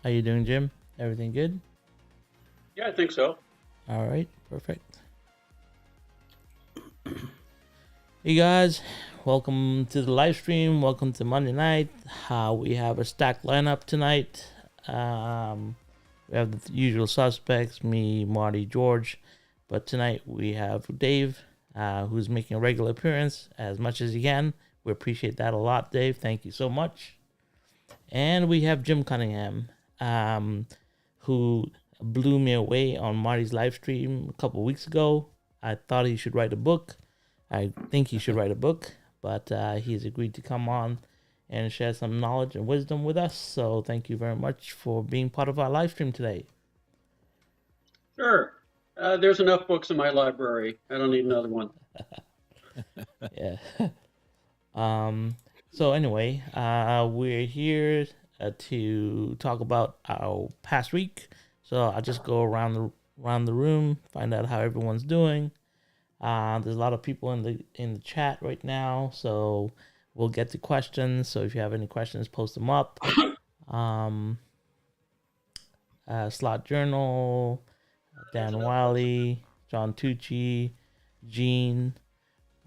How you doing, Jim? Everything good? Yeah, I think so. All right, perfect. Hey guys, welcome to the live stream. Welcome to Monday night. We have a stacked lineup tonight. We have the usual suspects: me, Marty, George. But tonight we have Dave, who's making a regular appearance as much as he can. We appreciate that a lot, Dave. Thank you so much. And we have Jim Cunningham, who blew me away on Marty's live stream a couple weeks ago. I thought he should write a book. I think he should write a book, but he's agreed to come on and share some knowledge and wisdom with us. So thank you very much for being part of our live stream today. Sure. There's enough books in my library. I don't need another one. Yeah. So anyway, we're here to talk about our past week. So I'll just go around the room, find out how everyone's doing. There's a lot of people in the chat right now, so we'll get to questions. So if you have any questions, post them up. Slot Journal, Dan Wiley, John Tucci, Gene,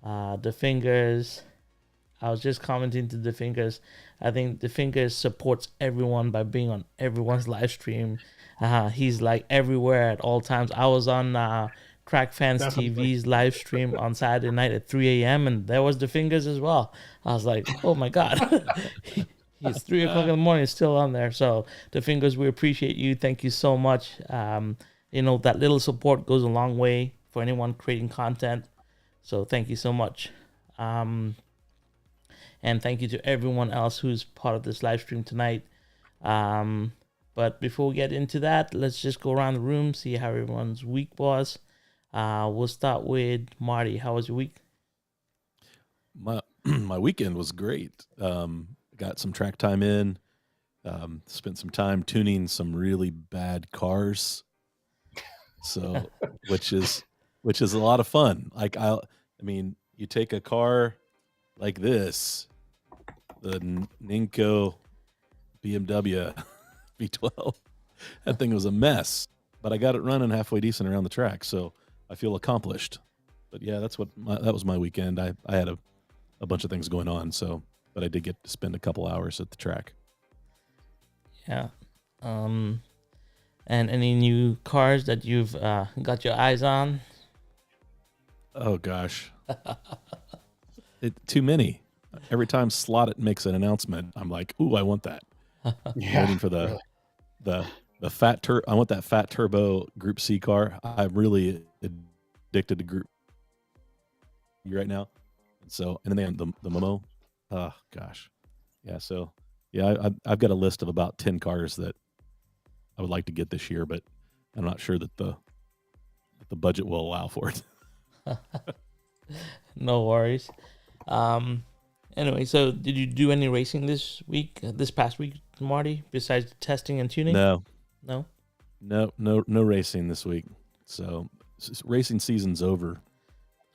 The Fingers. I was just commenting to The Fingers. I think The Fingers supports everyone by being on everyone's live stream. He's like everywhere at all times. I was on Crack Fans Definitely. TV's live stream on Saturday night at 3 a.m. and there was The Fingers as well. I was like, oh my God. He's 3 o'clock in the morning, still on there. So The Fingers, we appreciate you. Thank you so much. That little support goes a long way for anyone creating content. So thank you so much. And thank you to everyone else who's part of this live stream tonight. But before we get into that, let's just go around the room, see how everyone's week was. We'll start with Marty. How was your week? My weekend was great. Got some track time in. Spent some time tuning some really bad cars. So, which is a lot of fun. Like I mean, you take a car like this, the Ninko BMW V12. That thing was a mess, but I got it running halfway decent around the track, so I feel accomplished. But yeah, that was my weekend. I had a bunch of things going on, but I did get to spend a couple hours at the track. Yeah. And any new cars that you've got your eyes on? Oh gosh, too many. Every time Slot It makes an announcement, I'm like, ooh, I want that. Yeah, Waiting for the fat I want that fat turbo Group C car. I'm really addicted to Group C right now. So, and then they have the Momo. Oh gosh, yeah. So, yeah, I've got a list of about 10 cars that I would like to get this year, but I'm not sure that the budget will allow for it. No worries. Anyway, so did you do any racing this past week, Marty, besides testing and tuning? No No? racing this week. So racing season's over.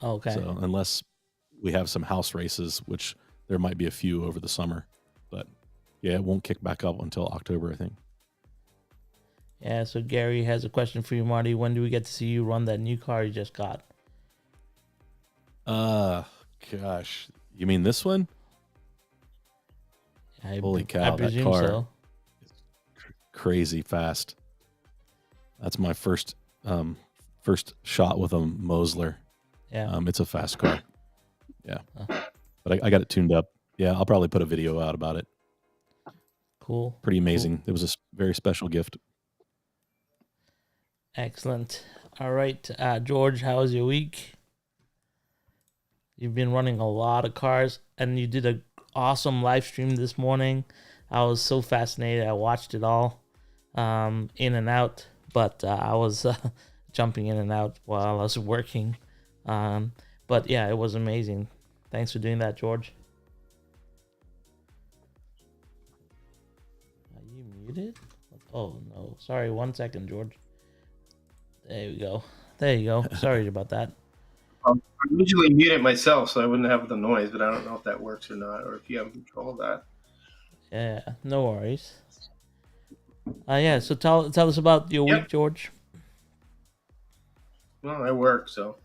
Okay. So unless we have some house races, which there might be a few over the summer, but yeah, it won't kick back up until October, I think. Yeah, so Gary has a question for you, Marty. When do we get to see you run that new car you just got? Gosh, you mean this one? Holy cow, that presume car so. is crazy fast. That's my first shot with a Mosler. Yeah. It's a fast car. Yeah. But I got it tuned up. Yeah, I'll probably put a video out about it. Cool. Pretty amazing. It was a very special gift. Excellent. All right, George, how was your week? You've been running a lot of cars, and you did an awesome live stream this morning. I was so fascinated. I watched it all, in and out, but I was jumping in and out while I was working. But yeah, it was amazing. Thanks for doing that, George. Are you muted? Oh no, sorry. 1 second, George. There we go. There you go. Sorry about that. I usually mute it myself so I wouldn't have the noise, but I don't know if that works or not, or if you have control of that. Yeah, no worries. Yeah. So tell us about your Yep. week, George. Well, I work, so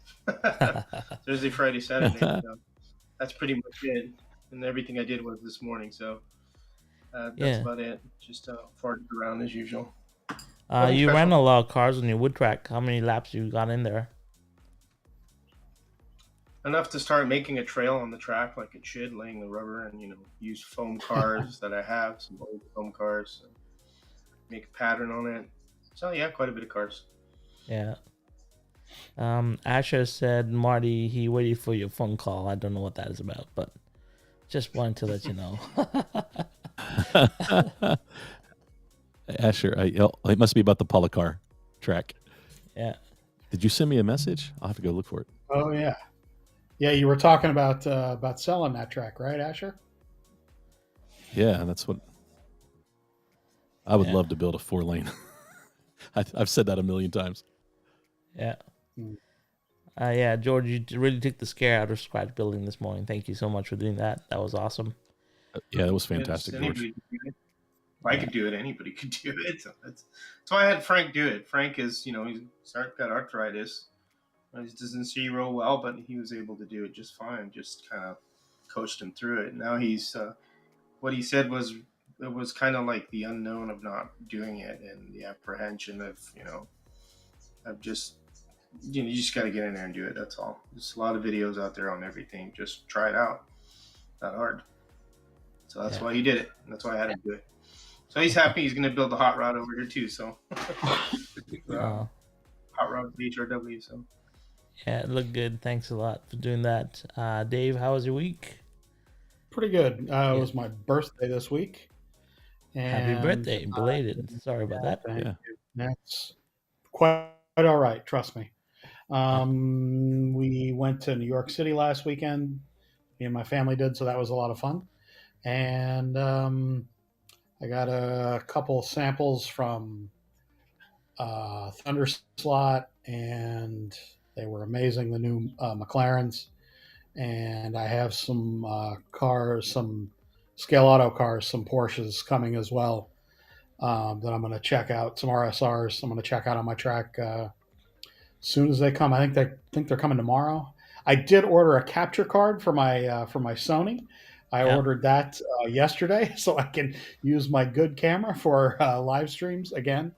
Thursday, Friday, Saturday. So that's pretty much it. And everything I did was this morning, so that's Yeah. about it. Just farted around as usual. Nothing You ran special. a lot of cars on your wood track. How many laps you got in there? Enough to start making a trail on the track like it should, laying the rubber and use foam cars that I have, some old foam cars, and make a pattern on it. So yeah, quite a bit of cars. Yeah. Asher said, Marty, he waited for your phone call. I don't know what that is about, but just wanted to let you know. Asher, it must be about the Polycar track. Yeah. Did you send me a message? I'll have to go look for it. Oh yeah, yeah. You were talking about selling that track, right, Asher? Yeah, that's what I would Yeah. love to build a 4-lane. I've said that a million times. Yeah. Mm. Yeah, George, you really took the scare out of scratch building this morning. Thank you so much for doing that. That was awesome. Yeah, it was fantastic, George. Anybody could do it. If I could do it, anybody could do it. So that's why I had Frank do it. Frank is, he's got arthritis. He doesn't see real well, but he was able to do it just fine. Just kind of coached him through it. Now he's what he said was it was kind of like the unknown of not doing it and the apprehension of just you just got to get in there and do it. That's all. There's a lot of videos out there on everything. Just try it out. Not hard. So that's why he did it. And that's why I had him do it. So he's happy. He's going to build a hot rod over here too. So hot rod HRW. So Yeah, it looked good. Thanks a lot for doing that. Dave, how was your week? Pretty good. It was my birthday this week. Happy And, birthday, belated. Sorry about that. thank Yeah. you. That's quite all right. Trust me. We went to New York City last weekend. Me and my family did, so that was a lot of fun. And I got a couple samples from Thunder Slot, and they were amazing. The new McLarens, and I have some cars, some scale auto cars, some Porsches coming as well that I'm going to check out. Some RSRs I'm going to check out on my track as soon as they come. I think they're coming tomorrow. I did order a capture card for my Sony. I Yeah. ordered that yesterday, so I can use my good camera for live streams again.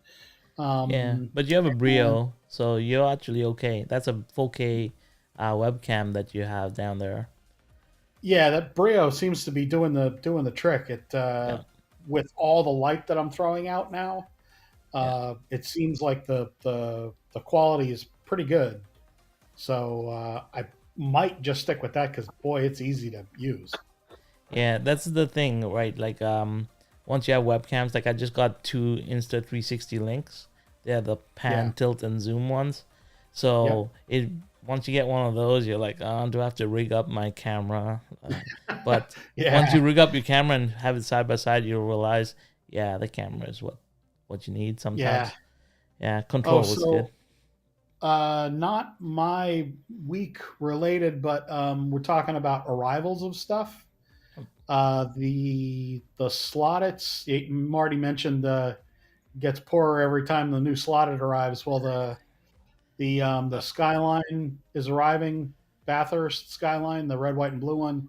Yeah, but you have a Brio, so you're actually okay. That's a 4K webcam that you have down there. Yeah, that Brio seems to be doing the trick. It with all the light that I'm throwing out now, it seems like the quality is pretty good. So I might just stick with that because boy, it's easy to use. Yeah, that's the thing, right? Like, once you have webcams, like I just got 2 Insta360 links. They're the pan, tilt, and zoom ones. So once you get one of those, you're like, oh, do I have to rig up my camera? But once you rig up your camera and have it side by side, you'll realize, the camera is what you need sometimes. Yeah, control was good. Not my week related, but we're talking about arrivals of stuff. The slotted, Marty mentioned gets poorer every time the new slotted arrives. Well, the Skyline is arriving, Bathurst Skyline, the red, white, and blue one,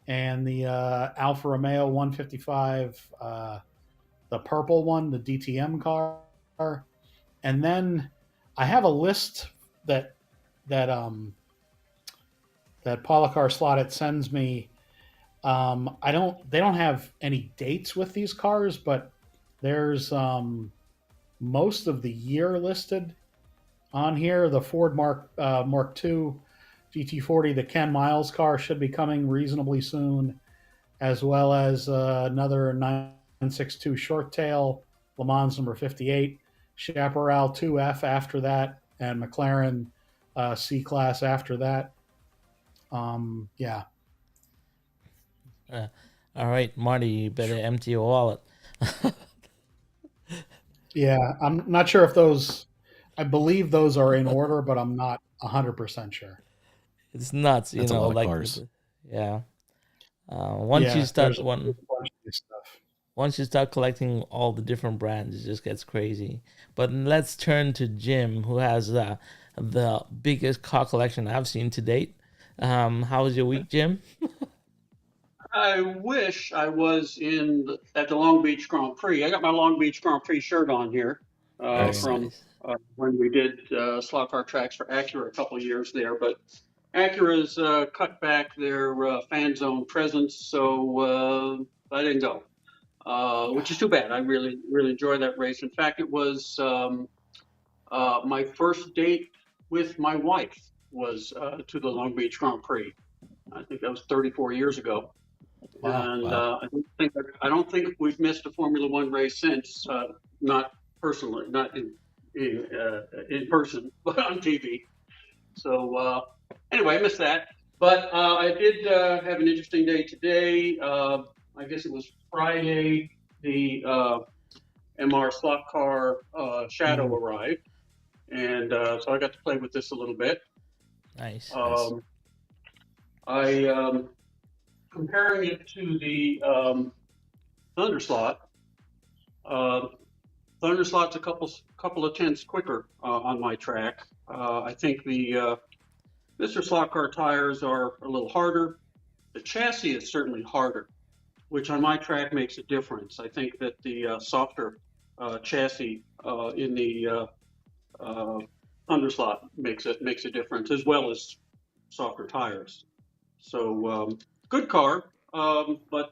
and the Alfa Romeo 155, the purple one, the DTM car, and then I have a list that Polycar Slotted sends me. They don't have any dates with these cars, but there's most of the year listed on here. The Ford Mark II GT40, the Ken Miles car, should be coming reasonably soon, as well as another 962 Short Tail, Le Mans number 58, Chaparral 2F after that, and McLaren C-Class after that. Yeah. All right, Marty, you better empty your wallet. Yeah, I'm not sure if those. I believe those are in order, but I'm not 100% sure. It's nuts, That's a lot of like cars. once you start there's one. a bunch of this stuff. once you start collecting all the different brands, it just gets crazy. But let's turn to Jim, who has the biggest car collection I've seen to date. How was your week, Jim? I wish I was at the Long Beach Grand Prix. I got my Long Beach Grand Prix shirt on here Very from nice. when we did slot car tracks for Acura a couple of years there. But Acura's cut back their fan zone presence, so I didn't go, which is too bad. I really, really enjoyed that race. In fact, it was my first date with my wife was to the Long Beach Grand Prix. I think that was 34 years ago. Wow. And Wow. I don't think we've missed a Formula One race since. Not personally, not in person, but on TV. So anyway, I missed that. But I did have an interesting day today. I guess it was Friday. The MR slot car Shadow arrived, and so I got to play with this a little bit. Nice. I comparing it to the Thunder slot. Thunder slot's a couple of tenths quicker on my track. I think the Mr. Slot Car tires are a little harder. The chassis is certainly harder, which on my track makes a difference. I think that the softer chassis in the Thunder slot makes a difference, as well as softer tires. So good car, but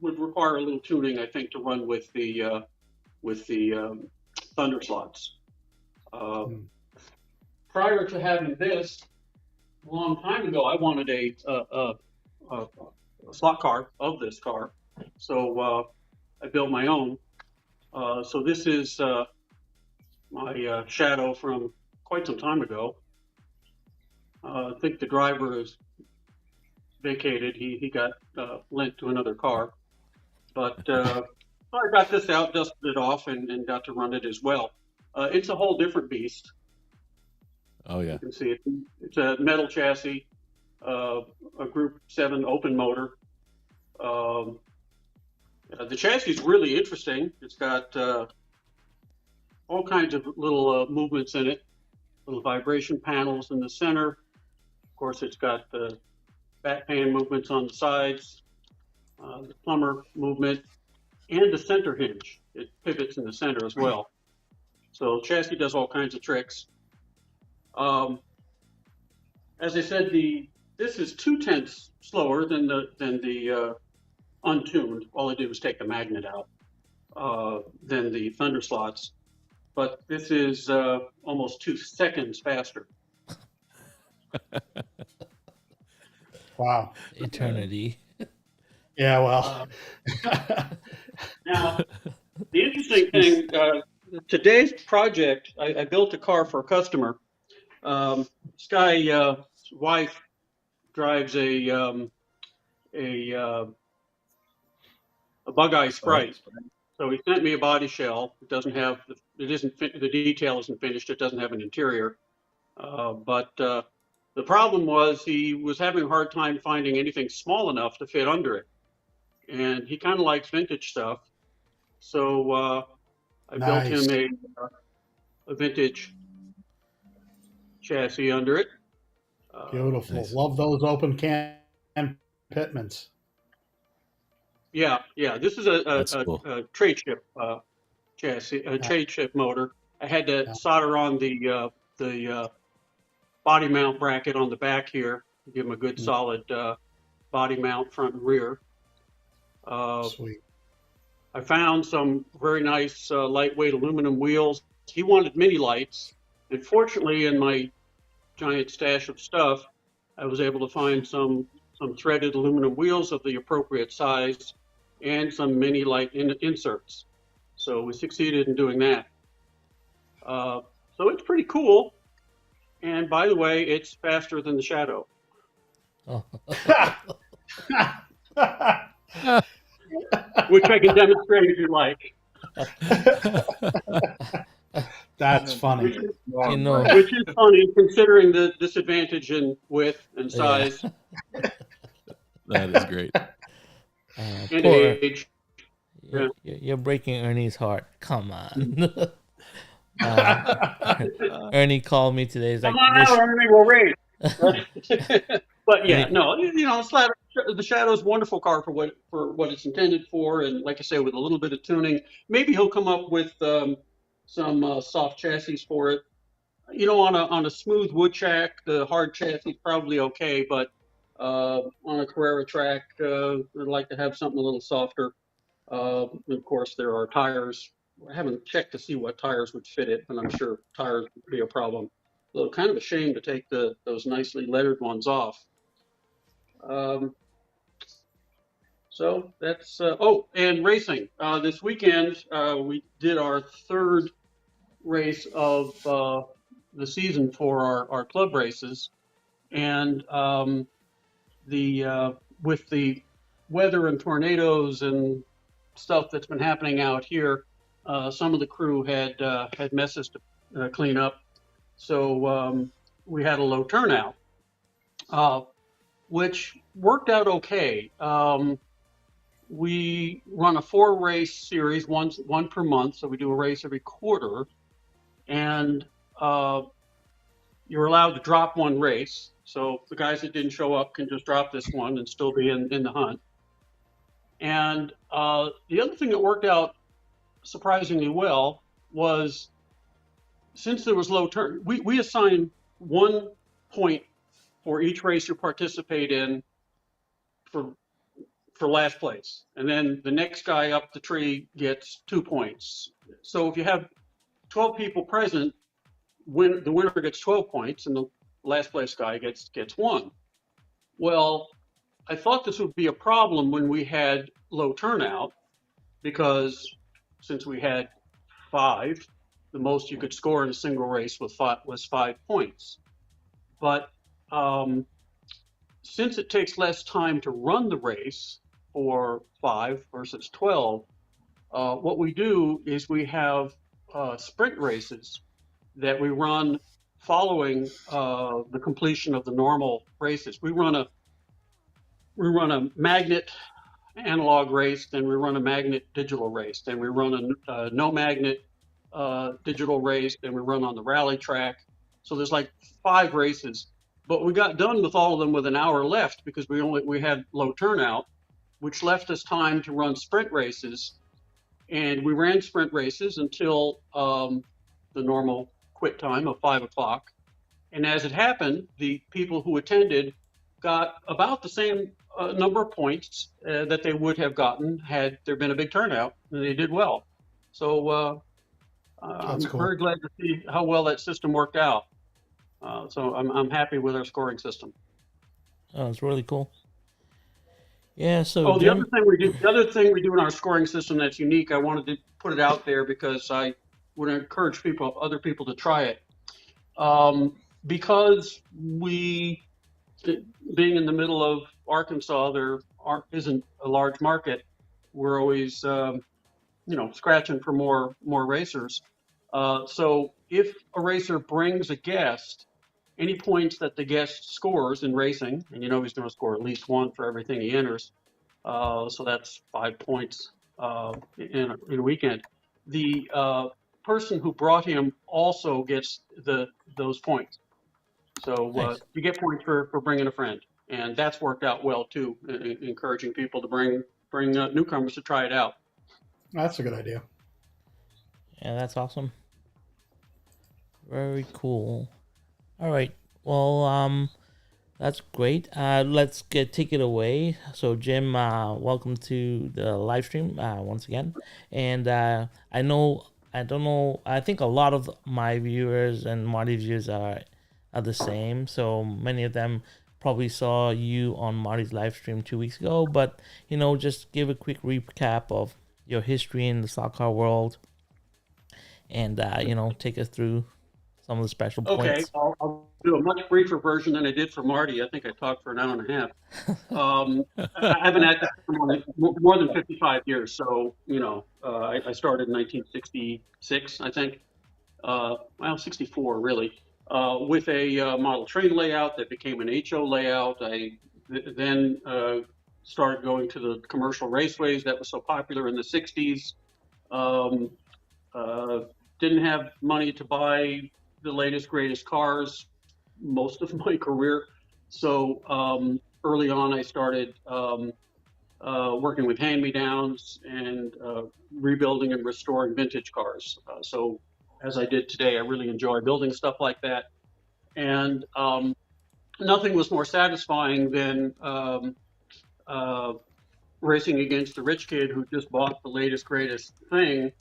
would require a little tuning, I think, to run with the Thunder slots. Prior to having this, a long time ago, I wanted a slot car of this car, so I built my own. So this is my Shadow from quite some time ago. I think the driver is vacated. He got lent to another car, but I got this out, dusted it off, and got to run it as well. It's a whole different beast. Oh yeah. You can see it. It's a metal chassis, a Group 7 open motor. The chassis is really interesting. It's got all kinds of little movements in it, little vibration panels in the center. Of course, it's got the back pan movements on the sides, the plumber movement, and the center hinge. It pivots in the center as well. So chassis does all kinds of tricks. As I said, this is 2/10 slower than the untuned. All I did was take the magnet out than the Thunder slots, but this is almost 2 seconds faster. Wow. Eternity. Yeah, well. Now, the interesting thing, today's project, I built a car for a customer. This guy's wife drives a Bug-Eye Sprite. So he sent me a body shell. It doesn't have, the detail isn't finished. It doesn't have an interior. But the problem was he was having a hard time finding anything small enough to fit under it. And he kind of likes vintage stuff. So I built him a vintage chassis under it. Beautiful. Nice. Love those open can pitments. Yeah. This is a Cool. trade ship chassis, a trade ship motor. I had to solder on the body mount bracket on the back here to give him a good solid body mount front and rear. Sweet. I found some very nice lightweight aluminum wheels. He wanted mini lights, and fortunately, in my giant stash of stuff, I was able to find some threaded aluminum wheels of the appropriate size and some mini light inserts. So we succeeded in doing that. So it's pretty cool. And by the way, it's faster than the Shadow. Oh. Which I can demonstrate if you like. That's funny. Which You is funny considering the disadvantage in width and size. That is great. And Poor, age. You're breaking Ernie's heart. Come on. Ernie called me today. He's like, Come on out, Ernie, we'll race. But yeah, Ernie- no, the Shadow's a wonderful car for what it's intended for, and like I say, with a little bit of tuning, maybe he'll come up with some soft chassis for it. On a smooth wood track, the hard chassis is probably okay, but on a Carrera track, I'd like to have something a little softer. Of course, there are tires. I haven't checked to see what tires would fit it, but I'm sure tires would be a problem. Though kind of a shame to take those nicely lettered ones off. So that's and racing. This weekend we did our third race of the season for our club races, and with the weather and tornadoes and stuff that's been happening out here, some of the crew had messes to clean up, so we had a low turnout, which worked out okay. We run a 4-race series, one per month, so we do a race every quarter, and you're allowed to drop one race. So the guys that didn't show up can just drop this one and still be in the hunt. And the other thing that worked out surprisingly well was, since there was low turn, we assign 1 point for each race you participate in for last place, and then the next guy up the tree gets 2 points. So if you have 12 people present, the winner gets 12 points, and the last place guy gets 1. Well, I thought this would be a problem when we had low turnout, because since we had 5, the most you could score in a single race was 5 points. But since it takes less time to run the race for 5 versus 12, what we do is we have sprint races that we run following the completion of the normal races. We run a magnet analog race, then we run a magnet digital race, then we run a no magnet digital race, then we run on the rally track. So there's like 5 races, but we got done with all of them with an hour left because we had low turnout, which left us time to run sprint races. And we ran sprint races until the normal quit time of 5 o'clock. And as it happened, the people who attended got about the same number of points that they would have gotten had there been a big turnout, and they did well. So I'm cool. very glad to see how well that system worked out. So I'm happy with our scoring system. Oh, it's really cool. Yeah. So the other thing we do in our scoring system that's unique, I wanted to put it out there because I would encourage other people to try it. Because being in the middle of Arkansas, there isn't a large market. We're always, scratching for more racers. So if a racer brings a guest, any points that the guest scores in racing, and he's going to score at least 1 for everything he enters, so that's 5 points in a weekend. The person who brought him also gets those points. So Nice. you get points for bringing a friend, and that's worked out well too, encouraging people to bring newcomers to try it out. That's a good idea. Yeah, that's awesome. Very cool. All right. Well, that's great. Let's take it away. So, Jim, welcome to the live stream once again. And I think a lot of my viewers and Marty's viewers are the same. So many of them probably saw you on Marty's live stream 2 weeks ago. But, just give a quick recap of your history in the stock car world, and take us through some of the special points. Okay, I'll do a much briefer version than I did for Marty. I think I talked for an hour and a half. I've been at this for more than 55 years. So, I started in 1966, I think. 64 really, with a model train layout that became an HO layout. I then started going to the commercial raceways that was so popular in the 60s. Um, didn't have money to buy the latest, greatest cars most of my career. So early on, I started working with hand-me-downs and rebuilding and restoring vintage cars. So as I did today, I really enjoy building stuff like that. And nothing was more satisfying than racing against a rich kid who just bought the latest, greatest thing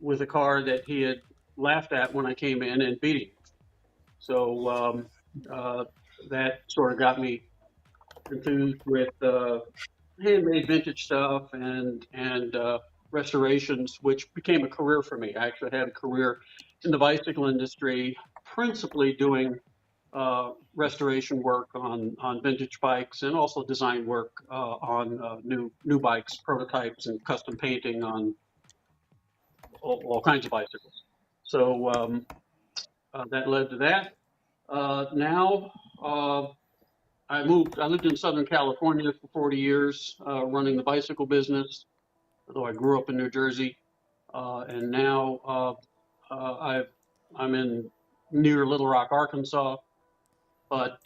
with a car that he had laughed at when I came in and beat him. So that sort of got me enthused with handmade vintage stuff and restorations, which became a career for me. I actually had a career in the bicycle industry, principally doing restoration work on vintage bikes and also design work on new bikes, prototypes, and custom painting on all kinds of bicycles. So that led to that. Now I lived in Southern California for 40 years, running the bicycle business, although I grew up in New Jersey. And now I'm in near Little Rock, Arkansas. But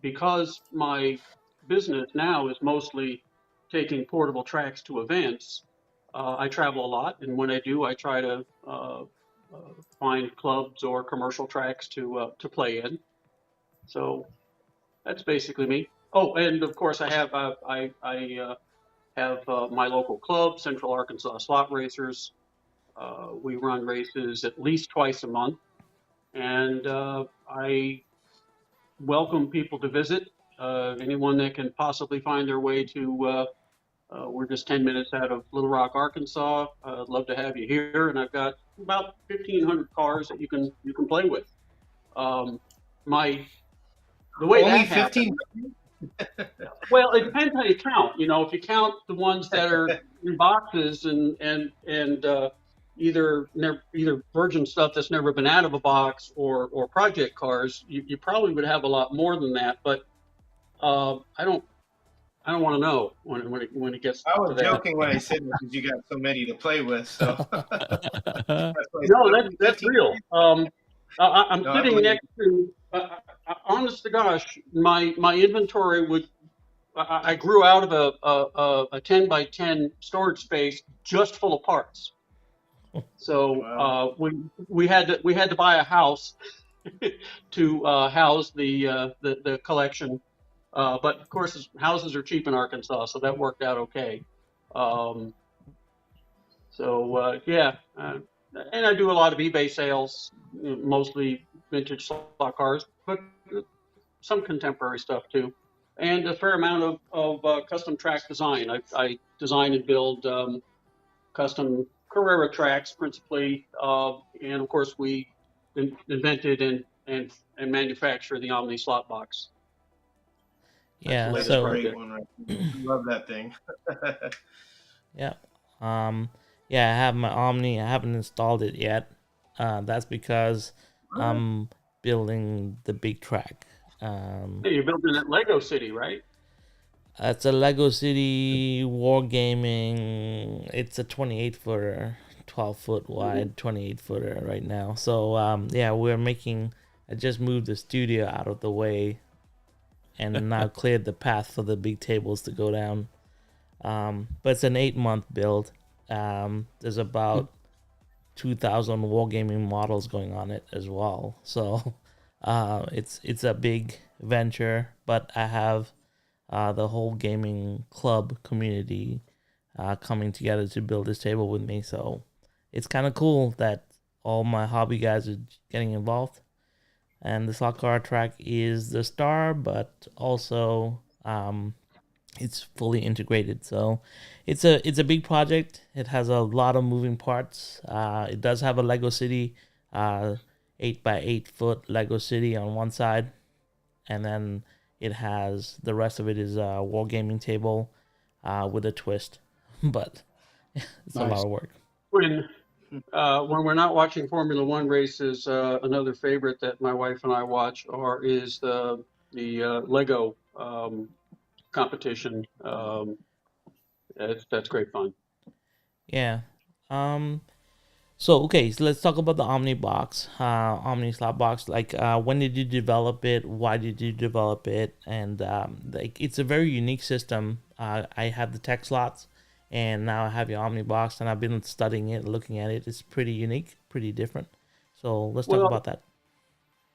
because my business now is mostly taking portable tracks to events, I travel a lot. And when I do, I try to find clubs or commercial tracks to play in. So that's basically me. Oh, and of course, I have my local club, Central Arkansas Slot Racers. We run races at least twice a month, and I welcome people to visit. Anyone that can possibly find their way to. We're just 10 minutes out of Little Rock, Arkansas. I'd love to have you here, and I've got about 1,500 cars that you can play with. The way Only that 15. Well, it depends how you count. You know, if you count the ones that are in boxes and either virgin stuff that's never been out of a box or project cars, you probably would have a lot more than that. But I don't want to know when it gets. I was to that. joking when I said that because you got so many to play with. So No, that's real. I'm sitting next to. Honest to gosh, my inventory would. I grew out of a 10 by 10 storage space just full of parts. So Wow. we had to buy a house to house the collection. But of course, houses are cheap in Arkansas, so that worked out okay. Yeah, and I do a lot of eBay sales, mostly vintage slot cars, but some contemporary stuff too, and a fair amount of custom track design. I design and build custom Carrera tracks principally, and of course we invented and manufacture the Omni slot box. Yeah, That's so Great one, right? Love that thing. yeah, yeah, I have my Omni. I haven't installed it yet. That's because I'm building the big track. Hey, you're building at Lego City, right? It's a Lego City Wargaming. It's a 28 footer, 12 foot wide, 28 footer right now. So yeah, I just moved the studio out of the way, and now cleared the path for the big tables to go down. But it's an 8-month build. There's about 2,000 wargaming models going on it as well. So it's a big venture, but I have the whole gaming club community coming together to build this table with me. So it's kind of cool that all my hobby guys are getting involved. And the slot car track is the star, but also it's fully integrated. So it's a big project. It has a lot of moving parts. It does have a Lego City 8 by 8 foot Lego City on one side, and then it has the rest of it is a wargaming table with a twist. But it's a lot of work. When we're not watching Formula One races, another favorite that my wife and I watch is the Lego competition. That's great fun. Yeah. So okay, so let's talk about the Omni box, Omni slot box. Like, when did you develop it? Why did you develop it? And like, it's a very unique system. I have the tech slots, and now I have your Omni box, and I've been studying it, looking at it. It's pretty unique, pretty different. So let's talk Well, about that.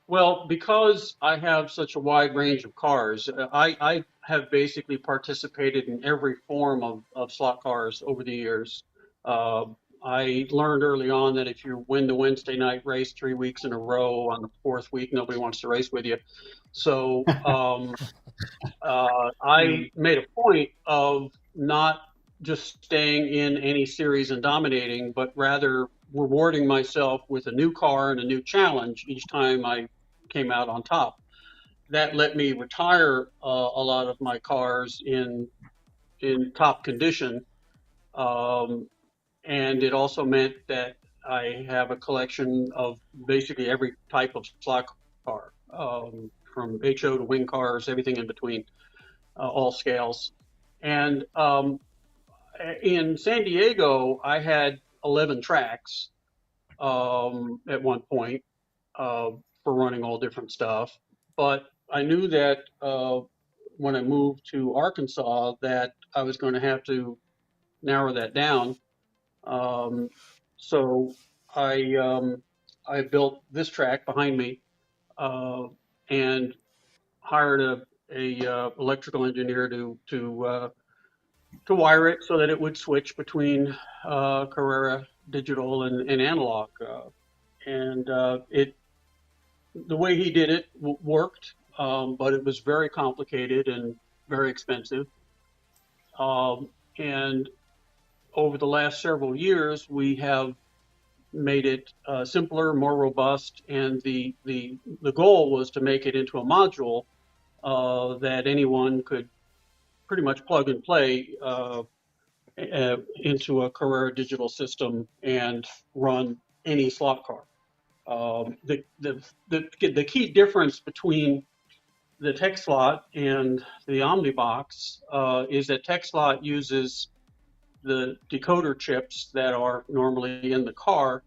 Well, because I have such a wide range of cars, I have basically participated in every form of slot cars over the years. Uh, I learned early on that if you win the Wednesday night race 3 weeks in a row, on the fourth week, nobody wants to race with you. So I made a point of not just staying in any series and dominating, but rather rewarding myself with a new car and a new challenge each time I came out on top. That let me retire a lot of my cars in top condition, and it also meant that I have a collection of basically every type of slot car, from HO to wing cars, everything in between, all scales. And in San Diego, I had 11 tracks at one point, for running all different stuff. But I knew that when I moved to Arkansas that I was going to have to narrow that down. Um, so I built this track behind me, and hired a electrical engineer to wire it so that it would switch between Carrera digital and analog. And it the way he did it worked, but it was very complicated and very expensive. And over the last several years, we have made it simpler, more robust, and the goal was to make it into a module that anyone could pretty much plug and play into a Carrera digital system and run any slot car. The key difference between the tech slot and the Omni box is that tech slot uses the decoder chips that are normally in the car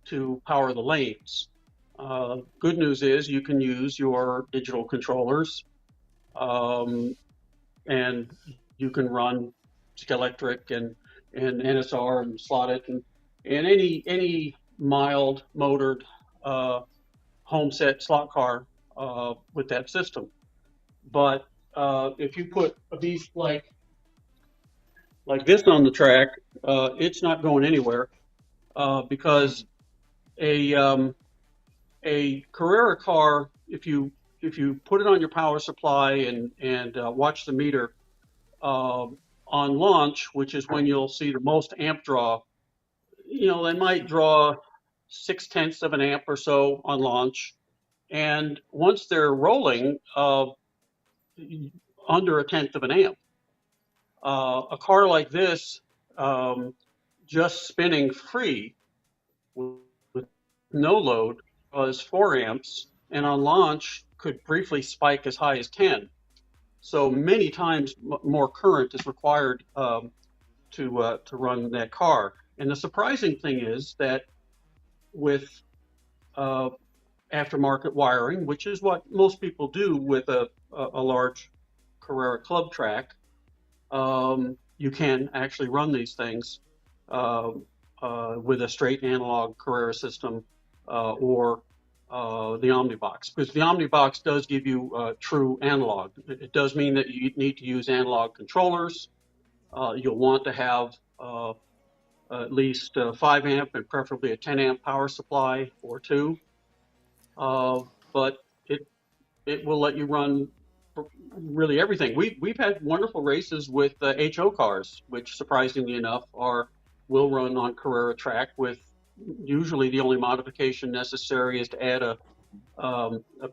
to power the lanes. Good news is you can use your digital controllers, and you can run Electric and NSR and slot it and any mild motored home set slot car with that system. But if you put a beast like this on the track, it's not going anywhere, because a Carrera car, if you put it on your power supply and watch the meter on launch, which is when you'll see the most amp draw, they might draw 0.6 of an amp or so on launch, and once they're rolling, under 1/10 of an amp. A car like this, just spinning free with no load, was 4 amps, and on launch could briefly spike as high as 10. So many times more current is required to run that car. And the surprising thing is that with aftermarket wiring, which is what most people do with a large Carrera club track, you can actually run these things with a straight analog Carrera system, or the Omnibox, because the Omnibox does give you true analog. It does mean that you need to use analog controllers. You'll want to have at least 5 amp and preferably a 10 amp power supply or two. But it will let you run really everything. We've had wonderful races with HO cars, which surprisingly enough will run on Carrera track with. Usually the only modification necessary is to add a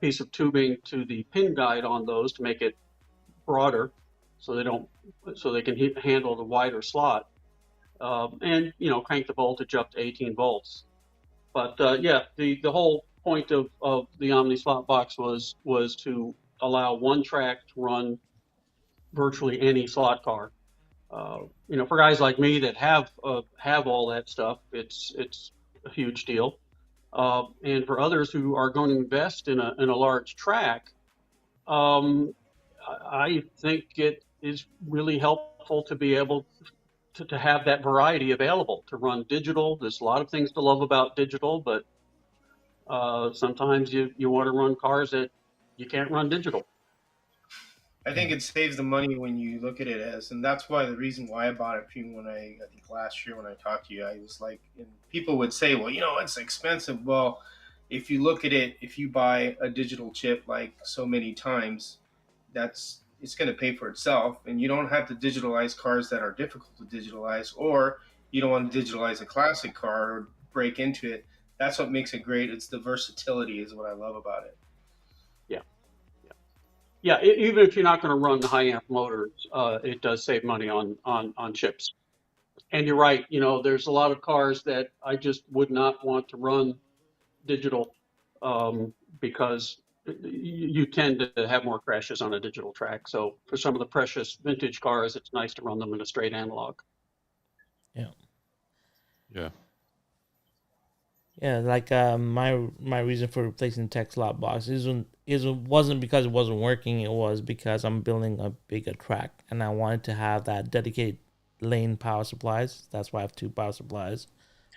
piece of tubing to the pin guide on those to make it broader, so they can handle the wider slot, and crank the voltage up to 18 volts. But the whole point of the Omni slot box was to allow one track to run virtually any slot car. For guys like me that have all that stuff, it's a huge deal. And for others who are going to invest in a large track, I think it is really helpful to be able to have that variety available, to run digital. There's a lot of things to love about digital, but sometimes you want to run cars that you can't run digital. I think it saves the money when you look at it as, and that's why the reason why I bought it when I think last year when I talked to you, I was like, and people would say, well, it's expensive. Well, if you look at it, if you buy a digital chip like so many times, it's going to pay for itself, and you don't have to digitalize cars that are difficult to digitalize, or you don't want to digitalize a classic car or break into it. That's what makes it great. It's the versatility is what I love about it. Yeah, even if you're not going to run the high amp motors, it does save money on chips. And you're right, there's a lot of cars that I just would not want to run digital because you tend to have more crashes on a digital track. So for some of the precious vintage cars, it's nice to run them in a straight analog. Yeah, like my reason for replacing tech slot box wasn't because it wasn't working. It was because I'm building a bigger track, and I wanted to have that dedicated lane power supplies. That's why I have 2 power supplies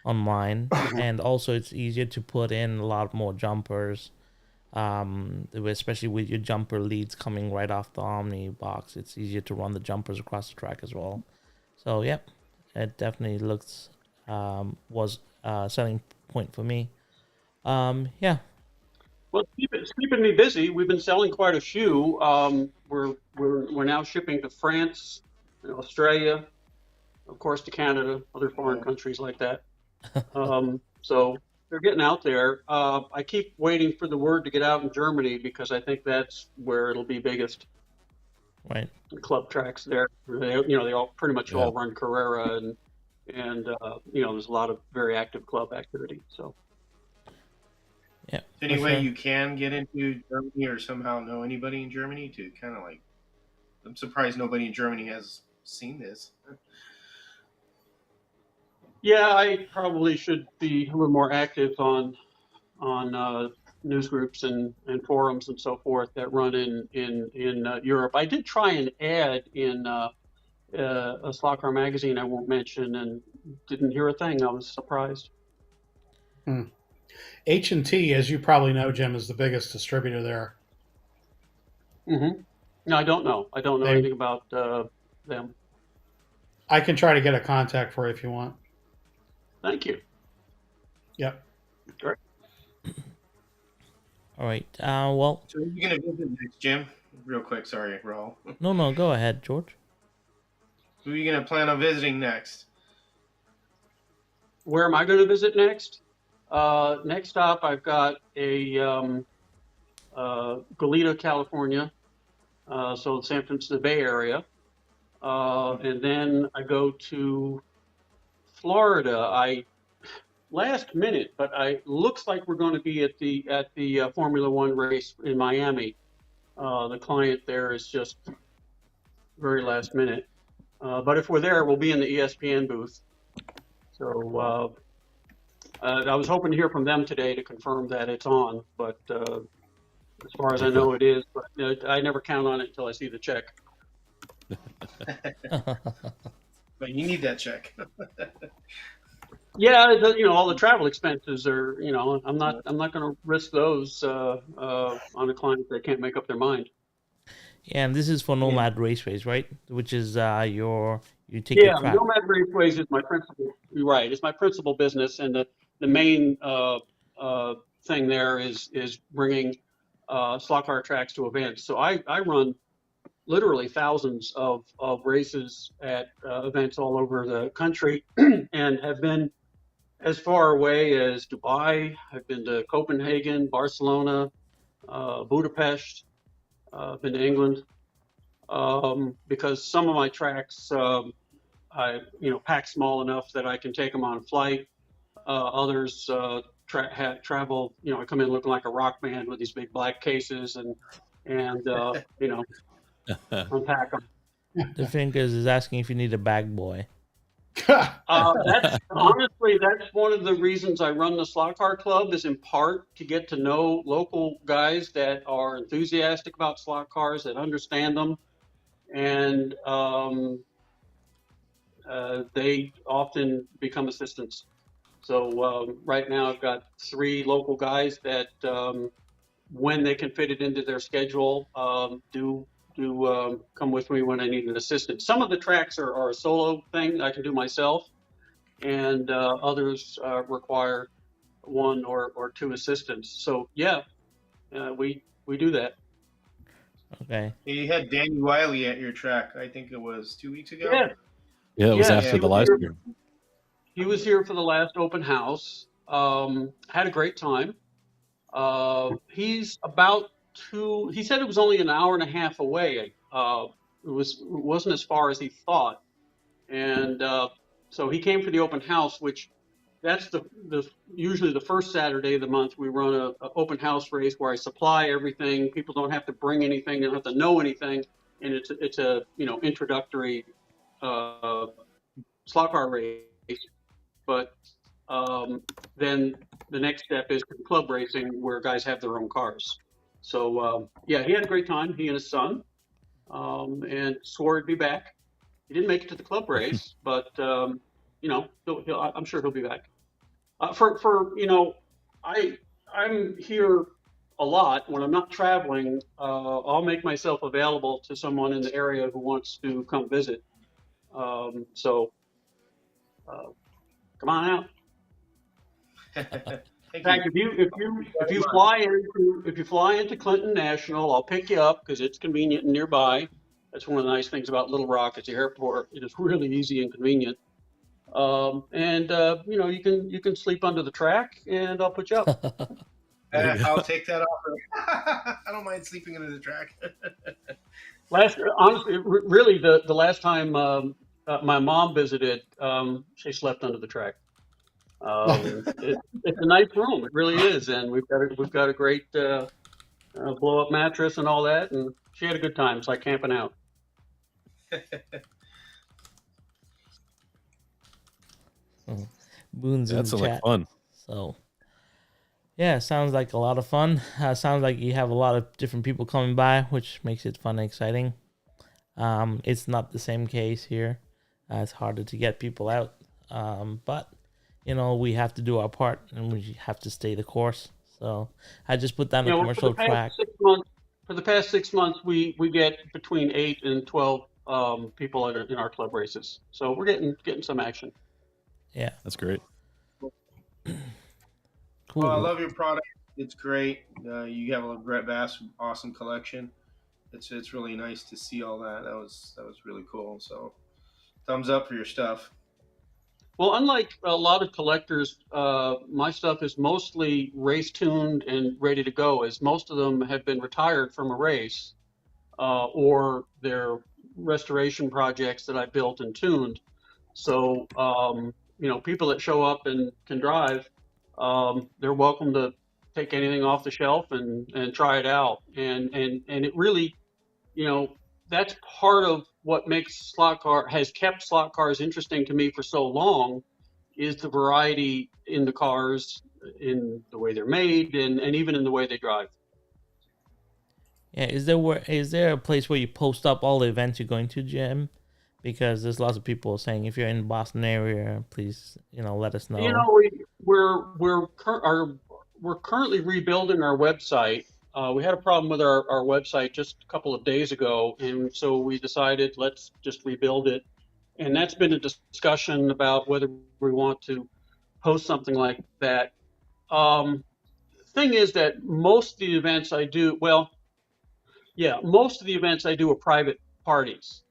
on mine, and also it's easier to put in a lot more jumpers, especially with your jumper leads coming right off the Omni box. It's easier to run the jumpers across the track as well. So yep, it definitely was a selling point for me. Yeah. Well, it's keeping me busy. We've been selling quite a few. We're now shipping to France, Australia, of course, to Canada, other foreign countries like that. So they're getting out there. I keep waiting for the word to get out in Germany because I think that's where it'll be biggest. Right. The club tracks there. They all pretty much all run Carrera and there's a lot of very active club activity. So, yeah. Any way you can get into Germany or somehow know anybody in Germany to kind of like? I'm surprised nobody in Germany has seen this. Yeah, I probably should be a little more active on news groups and forums and so forth that run in Europe. I did try an ad in a slot car magazine I won't mention, and didn't hear a thing. I was surprised. H&T, as you probably know, Jim, is the biggest distributor there. Mm-hmm. No, I don't know. I don't know anything about them. I can try to get a contact for you if you want. Thank you. Yep. Great. All right. Well. So you're gonna visit next, Jim? Real quick, sorry, Raul. No. Go ahead, George. Who are you gonna plan on visiting next? Where am I going to visit next? Next stop, I've got a Goleta, California, so San Francisco Bay Area, and then I go to Florida. Last minute, but looks like we're going to be at the Formula One race in Miami. The client there is just very last minute, but if we're there, we'll be in the ESPN booth. So I was hoping to hear from them today to confirm that it's on, but as far as I know, it is. But I never count on it until I see the check. But you need that check. Yeah, all the travel expenses are. I'm not going to risk those on a client that can't make up their mind. Yeah, and this is for Nomad Raceways, right? Which is you take your track. Nomad Raceways is my principal. You're right. It's my principal business, and the main thing there is bringing slot car tracks to events. So I run literally thousands of races at events all over the country, and have been as far away as Dubai. I've been to Copenhagen, Barcelona, Budapest. Been to England because some of my tracks I pack small enough that I can take them on a flight. Others travel. I come in looking like a rock band with these big black cases and unpack them. The Fingers is asking if you need a bag boy. That's honestly, that's one of the reasons I run the slot car club, is in part to get to know local guys that are enthusiastic about slot cars, that understand them, and they often become assistants. So right now I've got 3 local guys that, when they can fit it into their schedule, do come with me when I need an assistant. Some of the tracks are a solo thing I can do myself, and others require 1 or 2 assistants. So yeah, we do that. Okay. You had Danny Wiley at your track. I think it was 2 weeks ago. Yeah, Yeah, it was Yeah, after he the was live here. stream. He was here for the last open house. Had a great time. He's about 2. He said it was only an hour and a half away. It wasn't as far as he thought, and so he came for the open house, which that's the usually the first Saturday of the month. We run a open house race where I supply everything. People don't have to bring anything. They don't have to know anything, and it's a introductory slot car race. But then the next step is club racing, where guys have their own cars. So yeah, he had a great time. He and his son, and swore he'd be back. He didn't make it to the club race, but I'm sure he'll be back. I'm here a lot. When I'm not traveling, I'll make myself available to someone in the area who wants to come visit. So come on out. In fact, if you fly into Clinton National, I'll pick you up because it's convenient and nearby. That's one of the nice things about Little Rock. It's the airport. It is really easy and convenient. You can sleep under the track, and I'll put you up. I'll take that offer. I don't mind sleeping under the track. Really, the last time my mom visited, she slept under the track. It's a nice room. It really is, and we've got a great blow up mattress and all that, and she had a good time. It's like camping out. Boons in That's the like chat. fun. So, yeah, sounds like a lot of fun. Sounds like you have a lot of different people coming by, which makes it fun and exciting. It's not the same case here. It's harder to get people out. But, we have to do our part, and we have to stay the course. So I just put down a commercial track. For the past 6 months, we get between 8 and 12 people in our club races. So we're getting some action. Yeah, that's great. Cool. Well, I love your product. It's great. You have a vast, awesome collection. It's really nice to see all that. That was really cool. So, thumbs up for your stuff. Well, unlike a lot of collectors, my stuff is mostly race tuned and ready to go, as most of them have been retired from a race, or they're restoration projects that I built and tuned. So, people that show up and can drive, they're welcome to take anything off the shelf and try it out. And it really, that's part of what has kept slot cars interesting to me for so long, is the variety in the cars, in the way they're made, and even in the way they drive. Yeah, is there a place where you post up all the events you're going to, Jim? Because there's lots of people saying if you're in the Boston area, please, let us know. We're currently rebuilding our website. We had a problem with our website just a couple of days ago, and so we decided let's just rebuild it. And that's been a discussion about whether we want to post something like that. Thing is that most of the events I do are private parties.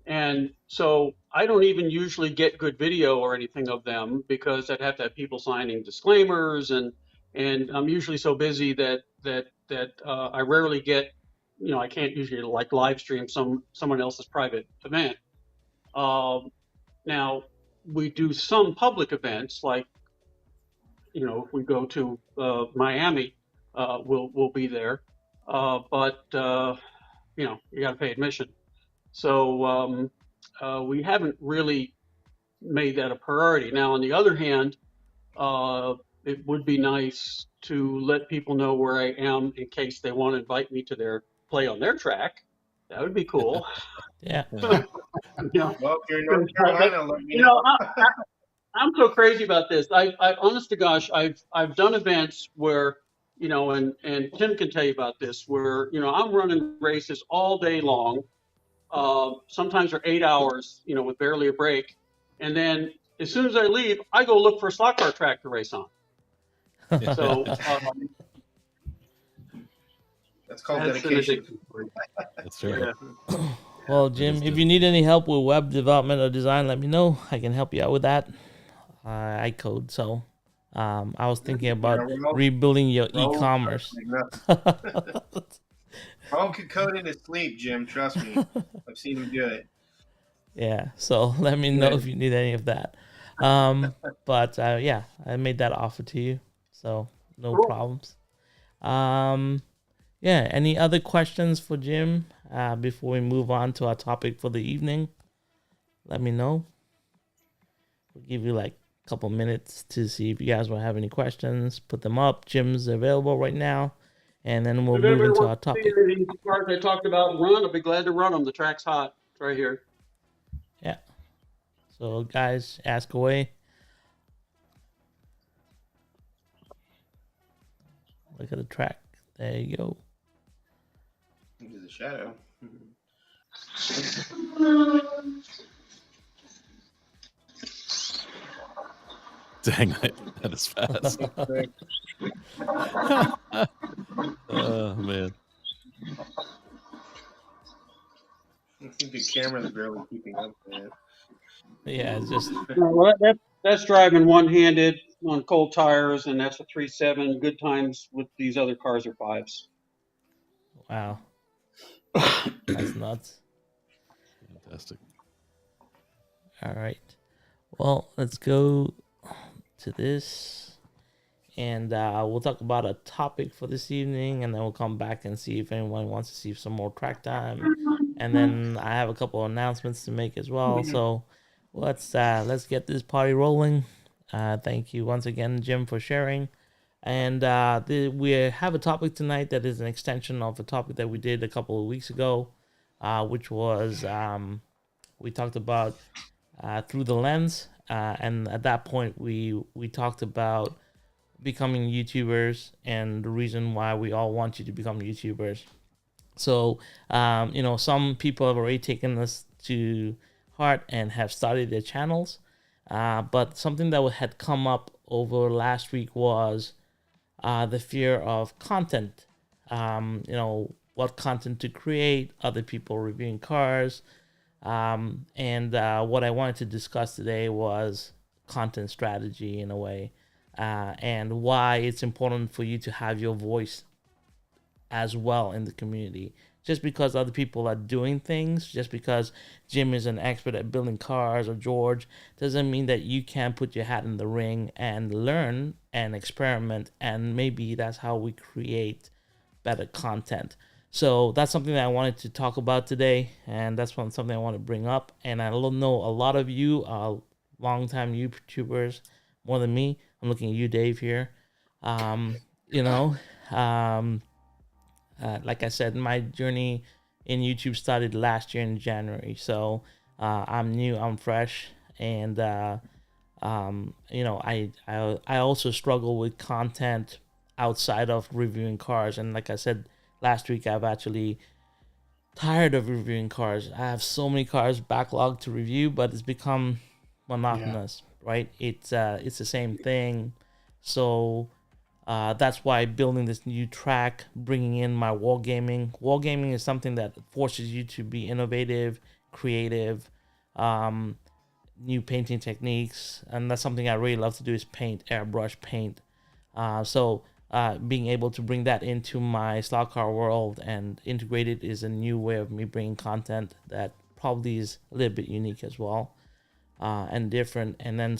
And so I don't even usually get good video or anything of them, because I'd have to have people signing disclaimers, and I'm usually so busy that I rarely get, I can't usually live stream someone else's private event. Now we do some public events, like, if we go to Miami, we'll be there, but you got to pay admission. So we haven't really made that a priority. Now, on the other hand, it would be nice to let people know where I am in case they want to invite me to their play on their track. That would be cool. Yeah. You know, Well, if you're in North Carolina, let me you know, know. I'm so crazy about this. I honest to gosh, I've done events where, you know, and Tim can tell you about this, where, you know, I'm running races all day long. Sometimes they're 8 hours, you know, with barely a break. And then as soon as I leave, I go look for a slot car track to race on. So That's called that's an dedication. addiction for you. That's right. Yeah. Well, It Jim, is if you need any help with web development or design, let me know. I can help you out with that. I code, so I was thinking about Yeah, rebuilding your Raul- e-commerce. Raul could code in his sleep, Jim. Trust me. I've seen him do it. Yeah, so let me know if you need any of that. But yeah, I made that offer to you, so no Cool. problems. Yeah, any other questions for Jim before we move on to our topic for the evening? Let me know. We'll give you like a couple minutes to see if you guys will have any questions. Put them up. Jim's available right now, and then we'll If move anybody into our wants to see topic. any of these cars I talked about run, I'll be glad to run them. The track's hot. It's right here. Yeah. So guys, ask away. Look at the track. There you go. Into the shadow. Dang, that is fast. Oh man. I think the camera's barely keeping up with it. Yeah, it's just Well, that's driving one-handed on cold tires, and that's a 3.7. Good times with these other cars are 5s. wow. That's nuts. Fantastic. All right. Well, let's go to this, and we'll talk about a topic for this evening, and then we'll come back and see if anyone wants to see some more track time, and then I have a couple of announcements to make as well. So let's get this party rolling. Thank you once again, Jim, for sharing. And we have a topic tonight that is an extension of a topic that we did a couple of weeks ago, which was we talked about through the lens, and at that point we talked about becoming YouTubers and the reason why we all want you to become YouTubers. So you know, some people have already taken this to heart and have started their channels, but something that had come up over last week was the fear of content. You know, what content to create, other people reviewing cars. And what I wanted to discuss today was content strategy in a way, and why it's important for you to have your voice as well in the community. Just because other people are doing things, just because Jim is an expert at building cars or George, doesn't mean that you can't put your hat in the ring and learn and experiment. And maybe that's how we create better content. So that's something that I wanted to talk about today, and that's something I want to bring up. And I know a lot of you are longtime YouTubers, more than me. I'm looking at you, Dave, here. You know, like I said, my journey in YouTube started last year in January. So I'm new, I'm fresh, and you know, I also struggle with content outside of reviewing cars. And like I said last week, I've actually tired of reviewing cars. I have so many cars backlogged to review, but it's become monotonous, right? It's the same thing. So that's why building this new track, bringing in my wargaming. Wargaming is something that forces you to be innovative, creative, new painting techniques, and that's something I really love to do is paint, airbrush paint. So being able to bring that into my slot car world and integrate it is a new way of me bringing content that probably is a little bit unique as well, and different. And then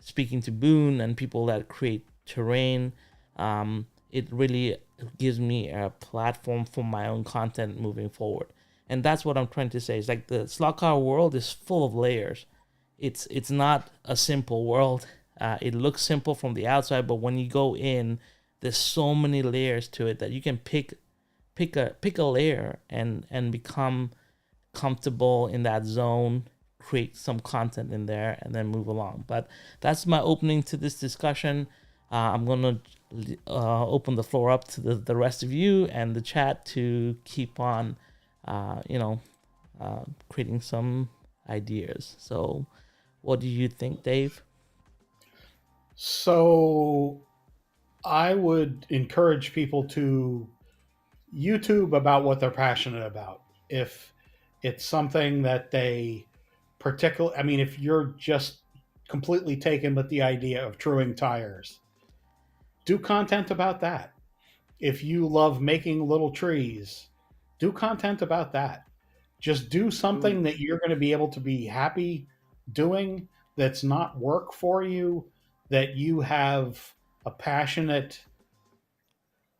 speaking to Boone and people that create terrain, it really gives me a platform for my own content moving forward. And that's what I'm trying to say. It's like the slot car world is full of layers. It's not a simple world. It looks simple from the outside, but when you go in, there's so many layers to it that you can pick a layer and become comfortable in that zone, create some content in there, and then move along. But that's my opening to this discussion. I'm gonna open the floor up to the rest of you and the chat to keep on, creating some ideas. So, what do you think, Dave? So I would encourage people to YouTube about what they're passionate about. If it's something that they particularly, I mean, if you're just completely taken with the idea of truing tires, do content about that. If you love making little trees, do content about that. Just do something that you're going to be able to be happy doing, that's not work for you, that you have a passionate,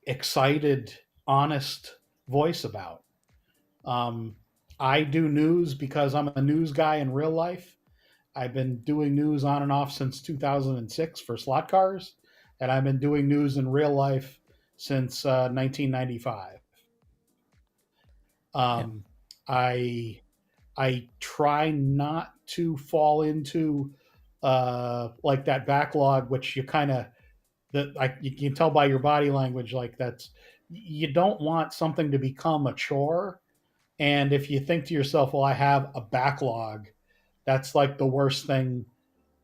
excited, honest voice about. I do news because I'm a news guy in real life. I've been doing news on and off since 2006 for slot cars, and I've been doing news in real life since 1995. I try not to fall into like that backlog, which you kind of you can tell by your body language, like that's, you don't want something to become a chore. And if you think to yourself, well, I have a backlog, that's like the worst thing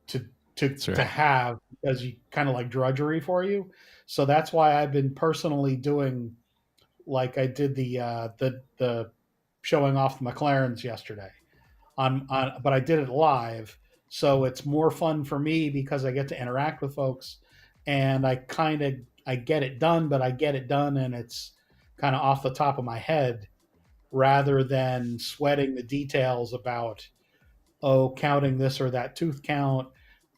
to to have, because you kind of like drudgery for you. So that's why I've been personally doing, like I did the showing off the McLarens yesterday but I did it live, so it's more fun for me because I get to interact with folks, and I get it done, but I get it done and it's kind of off the top of my head, rather than sweating the details about, counting this or that tooth count.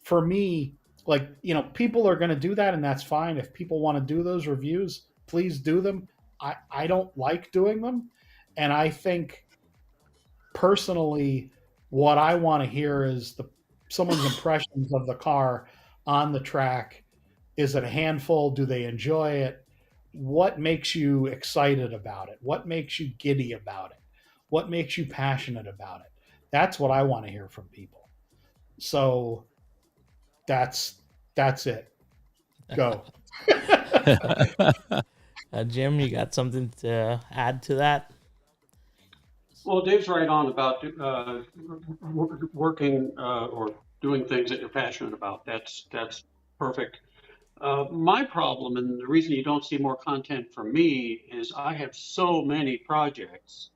For me, like, people are going to do that, and that's fine. If people want to do those reviews, please do them. I don't like doing them. And I think personally, what I want to hear is someone's impressions of the car on the track. Is it a handful? Do they enjoy it? What makes you excited about it? What makes you giddy about it? What makes you passionate about it? That's what I want to hear from people. So that's it. Go. Jim, you got something to add to that? Well, Dave's right on about working or doing things that you're passionate about. That's perfect. My problem, and the reason you don't see more content from me, is I have so many projects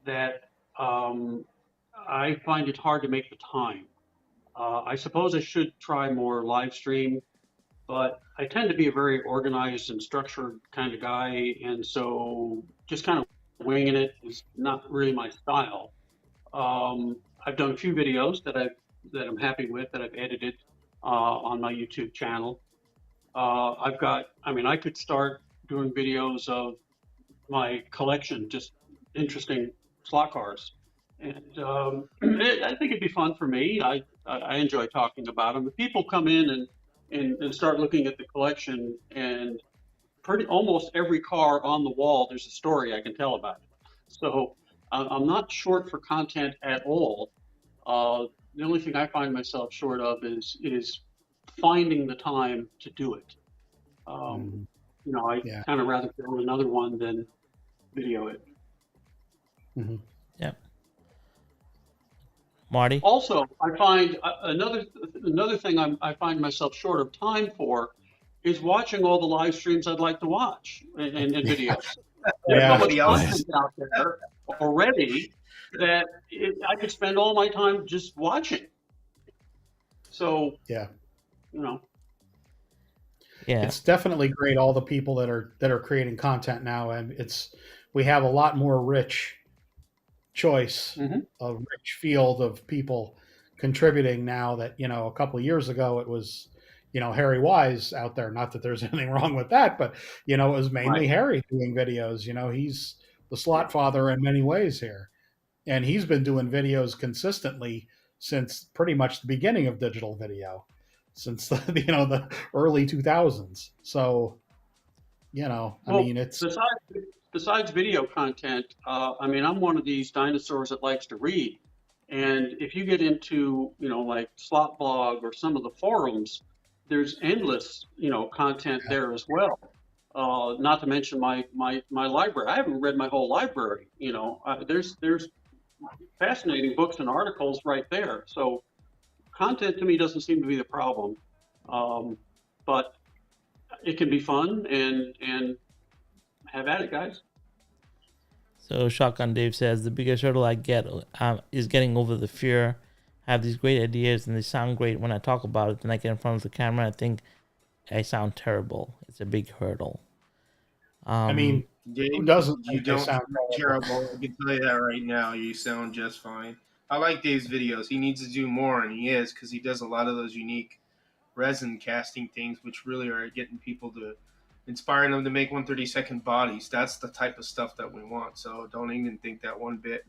that I find it hard to make the time. I suppose I should try more live stream, but I tend to be a very organized and structured kind of guy, and so just kind of winging it is not really my style. I've done a few videos that I'm happy with, that I've edited on my YouTube channel. I could start doing videos of my collection, just interesting slot cars. And I think it'd be fun for me. I enjoy talking about them. If people come in and start looking at the collection, and almost every car on the wall, there's a story I can tell about it. So I'm not short for content at all. The only thing I find myself short of is finding the time to do it. I kind of rather film another one than video it. Mm-hmm. Yeah. Marty? Also, I find another thing I find myself short of time for is watching all the live streams I'd like to watch and videos. There's so much content out there already that I could spend all my time just watching. So, yeah. It's definitely great, all the people that are creating content now, and we have a lot more rich choice, a rich field of people contributing now that, a couple of years ago it was, Harry Wise out there. Not that there's anything wrong with that, but it was mainly Harry doing videos. He's the slot father in many ways here. And he's been doing videos consistently since pretty much the beginning of digital video, since the the early 2000s. So I Well, mean, it's besides video content, I mean, I'm one of these dinosaurs that likes to read. And if you get into, like Slot Blog or some of the forums, there's endless, content there as well. Not to mention my library. I haven't read my whole library. There's fascinating books and articles right there. So content to me doesn't seem to be the problem, but it can be fun and have at it, guys. So Shotgun Dave says the biggest hurdle I get is getting over the fear. I have these great ideas and they sound great when I talk about it. Then I get in front of the camera and I think I sound terrible. It's a big hurdle. I mean, Dave, who doesn't you think they don't sound sound terrible. I can tell you that right now. You sound just fine. I like Dave's videos. He needs to do more, and he is, because he does a lot of those unique resin casting things, which really are getting people to, inspiring them to make 132nd bodies. That's the type of stuff that we want. So don't even think that one bit.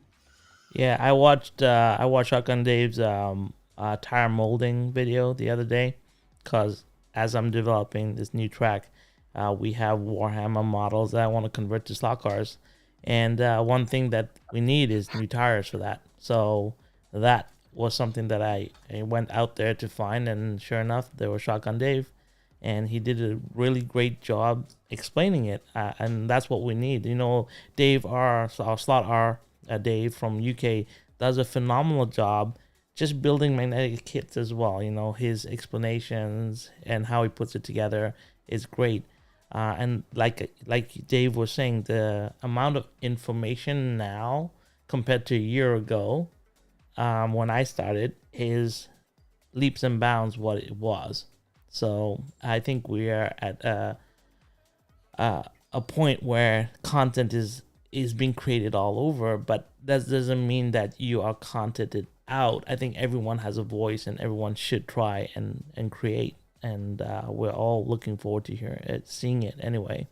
Yeah, I watched Shotgun Dave's tire molding video the other day, because as I'm developing this new track, we have Warhammer models that I want to convert to slot cars, and one thing that we need is new tires for that. So that was something that I went out there to find, and sure enough, there was Shotgun Dave, and he did a really great job explaining it, and that's what we need. Dave our slot R. Dave from UK does a phenomenal job just building magnetic kits as well. His explanations and how he puts it together is great. And like Dave was saying, the amount of information now compared to a year ago, when I started, is leaps and bounds what it was. So I think we are at a point where content is being created all over, but that doesn't mean that you are contented out. I think everyone has a voice and everyone should try and create, and we're all looking forward to seeing it anyway.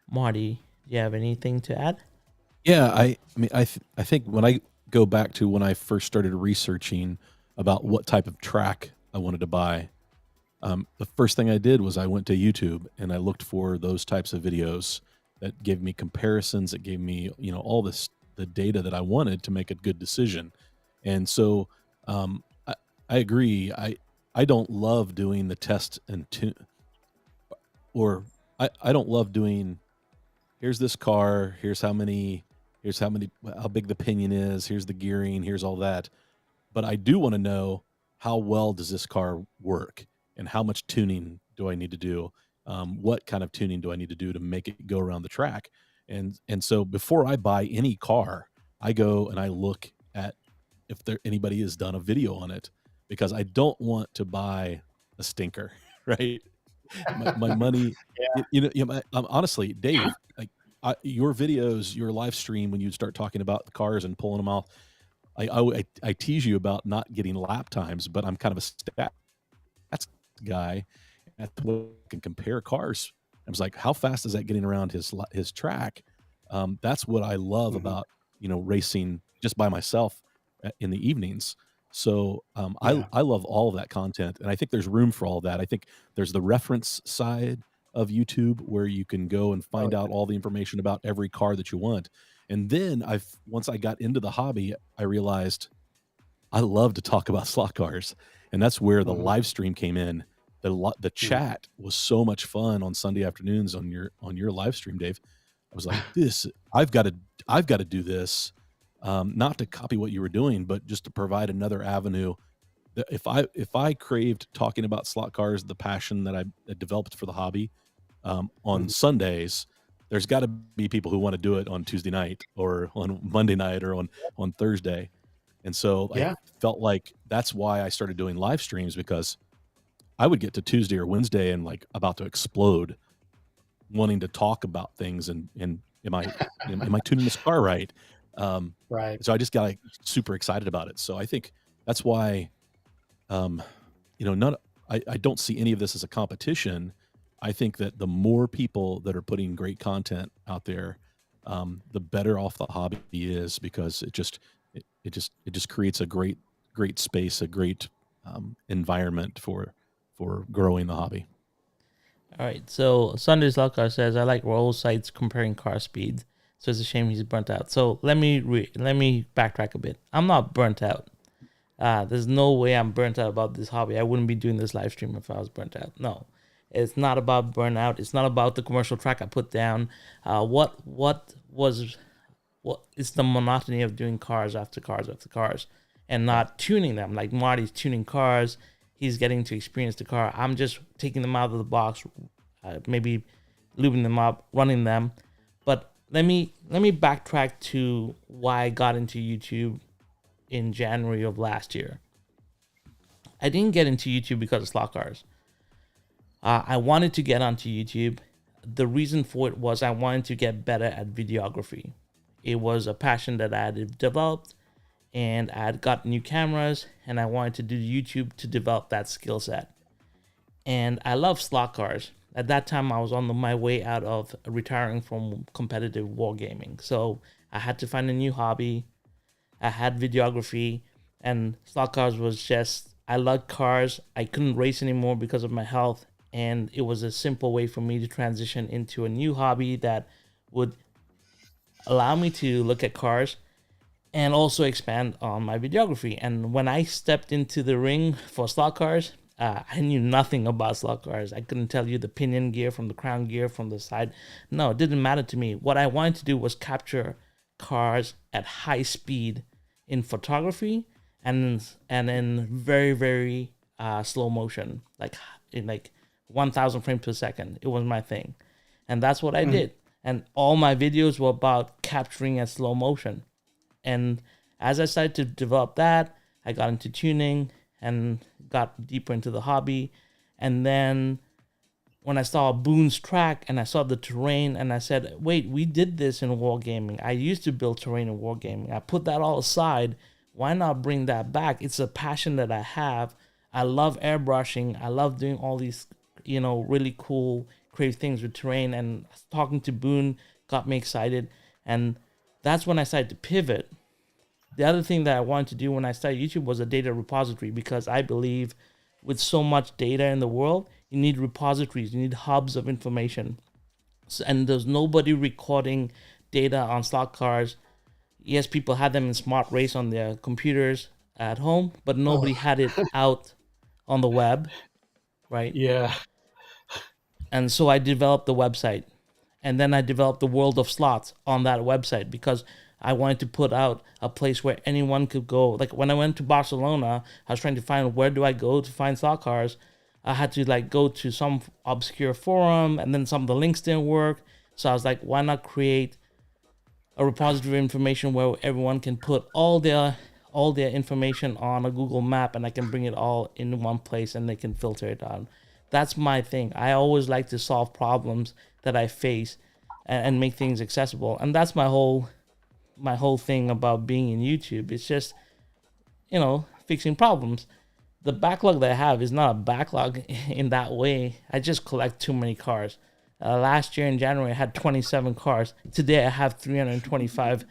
Marty, do you have anything to add? Yeah, I mean, I think when I go back to when I first started researching about what type of track I wanted to buy, the first thing I did was I went to YouTube and I looked for those types of videos that gave me comparisons, that gave me, all the data that I wanted to make a good decision. And so I agree. I don't love doing the test and tune, or I don't love doing, here's this car, here's how big the pinion is, here's the gearing, here's all that. But I do want to know, how well does this car work and how much tuning do I need to do? What kind of tuning do I need to do to make it go around the track? And so before I buy any car, I go and I look at if anybody has done a video on it, because I don't want to buy a stinker, right? My money, honestly, Dave, like your videos, your live stream, when you start talking about the cars and pulling them off, I tease you about not getting lap times, but I'm kind of a stats guy. That's what I can compare cars. I was like, how fast is that getting around his track? That's what I love about racing just by myself in the evenings. So I love all of that content, and I think there's room for all of that. I think there's the reference side of YouTube where you can go and find out all the information about every car that you want. And then once I got into the hobby, I realized I love to talk about slot cars, and that's where the live stream came in. The chat was so much fun on Sunday afternoons on your live stream, Dave. I was like, I've got to do this, not to copy what you were doing, but just to provide another avenue. If I craved talking about slot cars, the passion that I developed for the hobby, on Sundays, there's got to be people who want to do it on Tuesday night or on Monday night or on Thursday. And so I felt like that's why I started doing live streams, because I would get to Tuesday or Wednesday and like about to explode, wanting to talk about things and am I tuning this car right? Right. So I just got like super excited about it. So I think that's why, I don't see any of this as a competition. I think that the more people that are putting great content out there, the better off the hobby is, because it just creates a great space, a great environment for growing the hobby. All right. So Sunday's Luckar says, I like roll sites comparing car speeds. So it's a shame he's burnt out. So let me backtrack a bit. I'm not burnt out. There's no way I'm burnt out about this hobby. I wouldn't be doing this live stream if I was burnt out. No, it's not about burnout. It's not about the commercial track I put down. What it's the monotony of doing cars after cars after cars and not tuning them. Like Marty's tuning cars. He's getting to experience the car. I'm just taking them out of the box, maybe lubing them up, running them. But let me backtrack to why I got into YouTube in January of last year. I didn't get into YouTube because of slot cars. I wanted to get onto YouTube. The reason for it was I wanted to get better at videography. It was a passion that I had developed, and I had got new cameras, and I wanted to do YouTube to develop that skill set. And I love slot cars. At that time, I was on my way out of retiring from competitive wargaming. So I had to find a new hobby. I had videography, and slot cars was just, I loved cars. I couldn't race anymore because of my health, and it was a simple way for me to transition into a new hobby that would allow me to look at cars and also expand on my videography. And when I stepped into the ring for slot cars, I knew nothing about slot cars. I couldn't tell you the pinion gear from the crown gear from the side. No, it didn't matter to me. What I wanted to do was capture cars at high speed in photography and in very, very slow motion, like in 1,000 frames per second. It was my thing. And that's what I did. And all my videos were about capturing at slow motion. And as I started to develop that, I got into tuning and got deeper into the hobby. And then when I saw Boone's track and I saw the terrain, and I said, wait, we did this in wargaming. I used to build terrain in wargaming. I put that all aside. Why not bring that back? It's a passion that I have. I love airbrushing. I love doing all these, really cool, creative things with terrain. And talking to Boone got me excited. And that's when I started to pivot. The other thing that I wanted to do when I started YouTube was a data repository, because I believe with so much data in the world, you need repositories, you need hubs of information. And there's nobody recording data on slot cars. Yes, people had them in Smart Race on their computers at home, but nobody had it out on the web, right? Yeah. And so I developed the website. And then I developed the world of slots on that website, because I wanted to put out a place where anyone could go. Like when I went to Barcelona, I was trying to find, where do I go to find slot cars? I had to go to some obscure forum, and then some of the links didn't work. So I was like, why not create a repository of information where everyone can put all their information on a Google map, and I can bring it all in one place and they can filter it out. That's my thing. I always like to solve problems that I face and make things accessible. And that's my whole thing about being in YouTube. It's just, fixing problems. The backlog that I have is not a backlog in that way. I just collect too many cars. Last year in January, I had 27 cars. Today, I have 325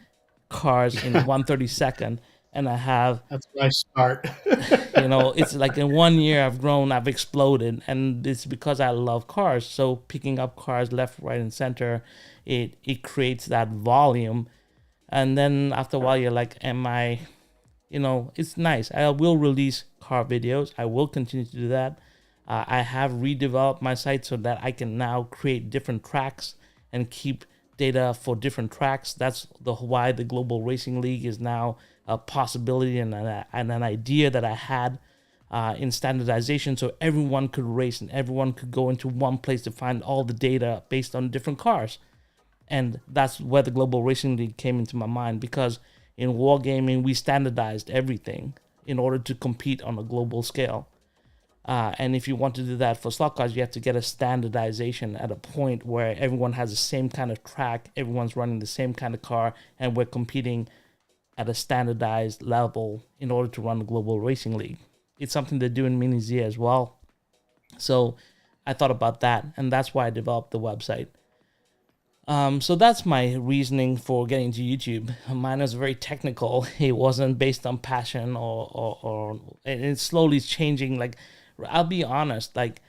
cars in 1/32nd. And I have... That's a nice start. It's like in 1 year I've grown, I've exploded. And it's because I love cars. So picking up cars left, right, and center, it creates that volume. And then after a while, you're like, it's nice. I will release car videos. I will continue to do that. I have redeveloped my site so that I can now create different tracks and keep data for different tracks. That's why the Global Racing League is now a possibility and an idea that I had in standardization, so everyone could race and everyone could go into one place to find all the data based on different cars. And that's where the Global Racing League came into my mind, because in wargaming, we standardized everything in order to compete on a global scale. And if you want to do that for slot cars, you have to get a standardization at a point where everyone has the same kind of track, everyone's running the same kind of car, and we're competing at a standardized level in order to run the Global Racing League. It's something they do in Mini Z as well. So I thought about that, and that's why I developed the website. So that's my reasoning for getting to YouTube. Mine was very technical. It wasn't based on passion or and it's slowly changing. Like, I'll be honest, like,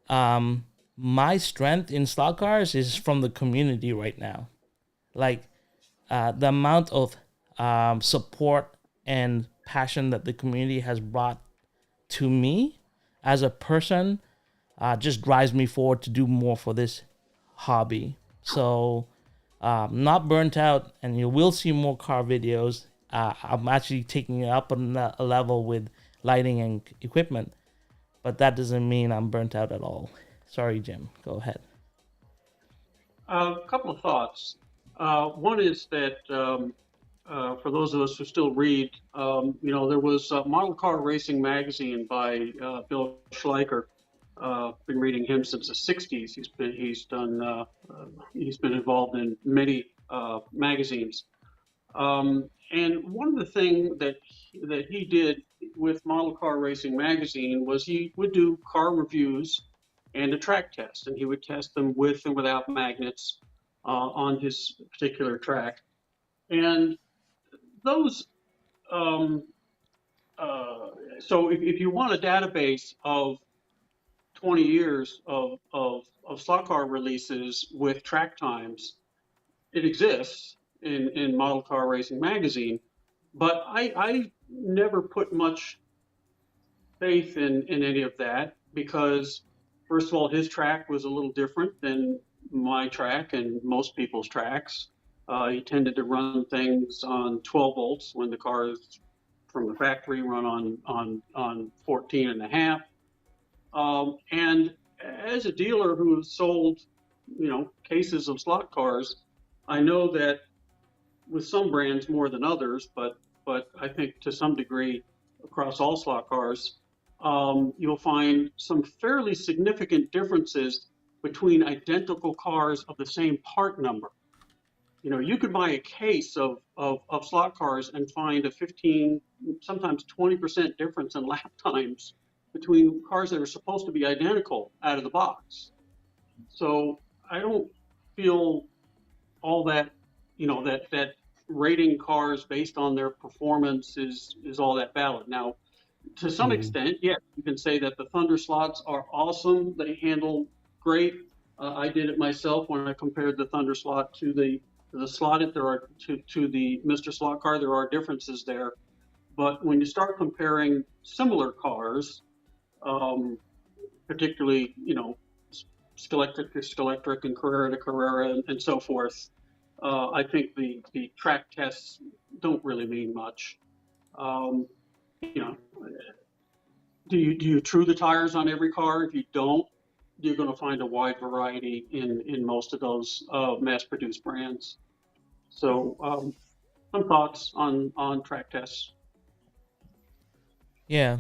my strength in slot cars is from the community right now. Like, the amount of support and passion that the community has brought to me as a person just drives me forward to do more for this hobby. So, not burnt out, and you will see more car videos. I'm actually taking it up a level with lighting and equipment, but that doesn't mean I'm burnt out at all. Sorry, Jim. Go ahead. A couple of thoughts. One is that for those of us who still read, there was Model Car Racing magazine by Bill Schleicher. Been reading him since the '60s. He's been involved in many magazines. And one of the things that he did with Model Car Racing magazine was he would do car reviews and a track test, and he would test them with and without magnets on his particular track. And those, so if you want a database of 20 years of slot car releases with track times, it exists in Model Car Racing magazine, but I never put much faith in any of that because, first of all, his track was a little different than my track and most people's tracks. He tended to run things on 12 volts when the cars from the factory run on 14 and a half. And as a dealer who sold, cases of slot cars, I know that with some brands more than others, but I think to some degree across all slot cars, you'll find some fairly significant differences between identical cars of the same part number. You could buy a case of slot cars and find a 15, sometimes 20% difference in lap times between cars that are supposed to be identical out of the box. So I don't feel all that, that rating cars based on their performance is all that valid. Now, to some extent, yeah, you can say that the Thunder slots are awesome. They handle great. I did it myself when I compared the Thunder slot to the slotted. There are to the Mr. Slot car. There are differences there, but when you start comparing similar cars, particularly Scalextric to Scalextric and Carrera to Carrera and so forth, I think the track tests don't really mean much. Do you true the tires on every car? If you don't, you're going to find a wide variety in most of those mass-produced brands. So, some thoughts on track tests. Yeah.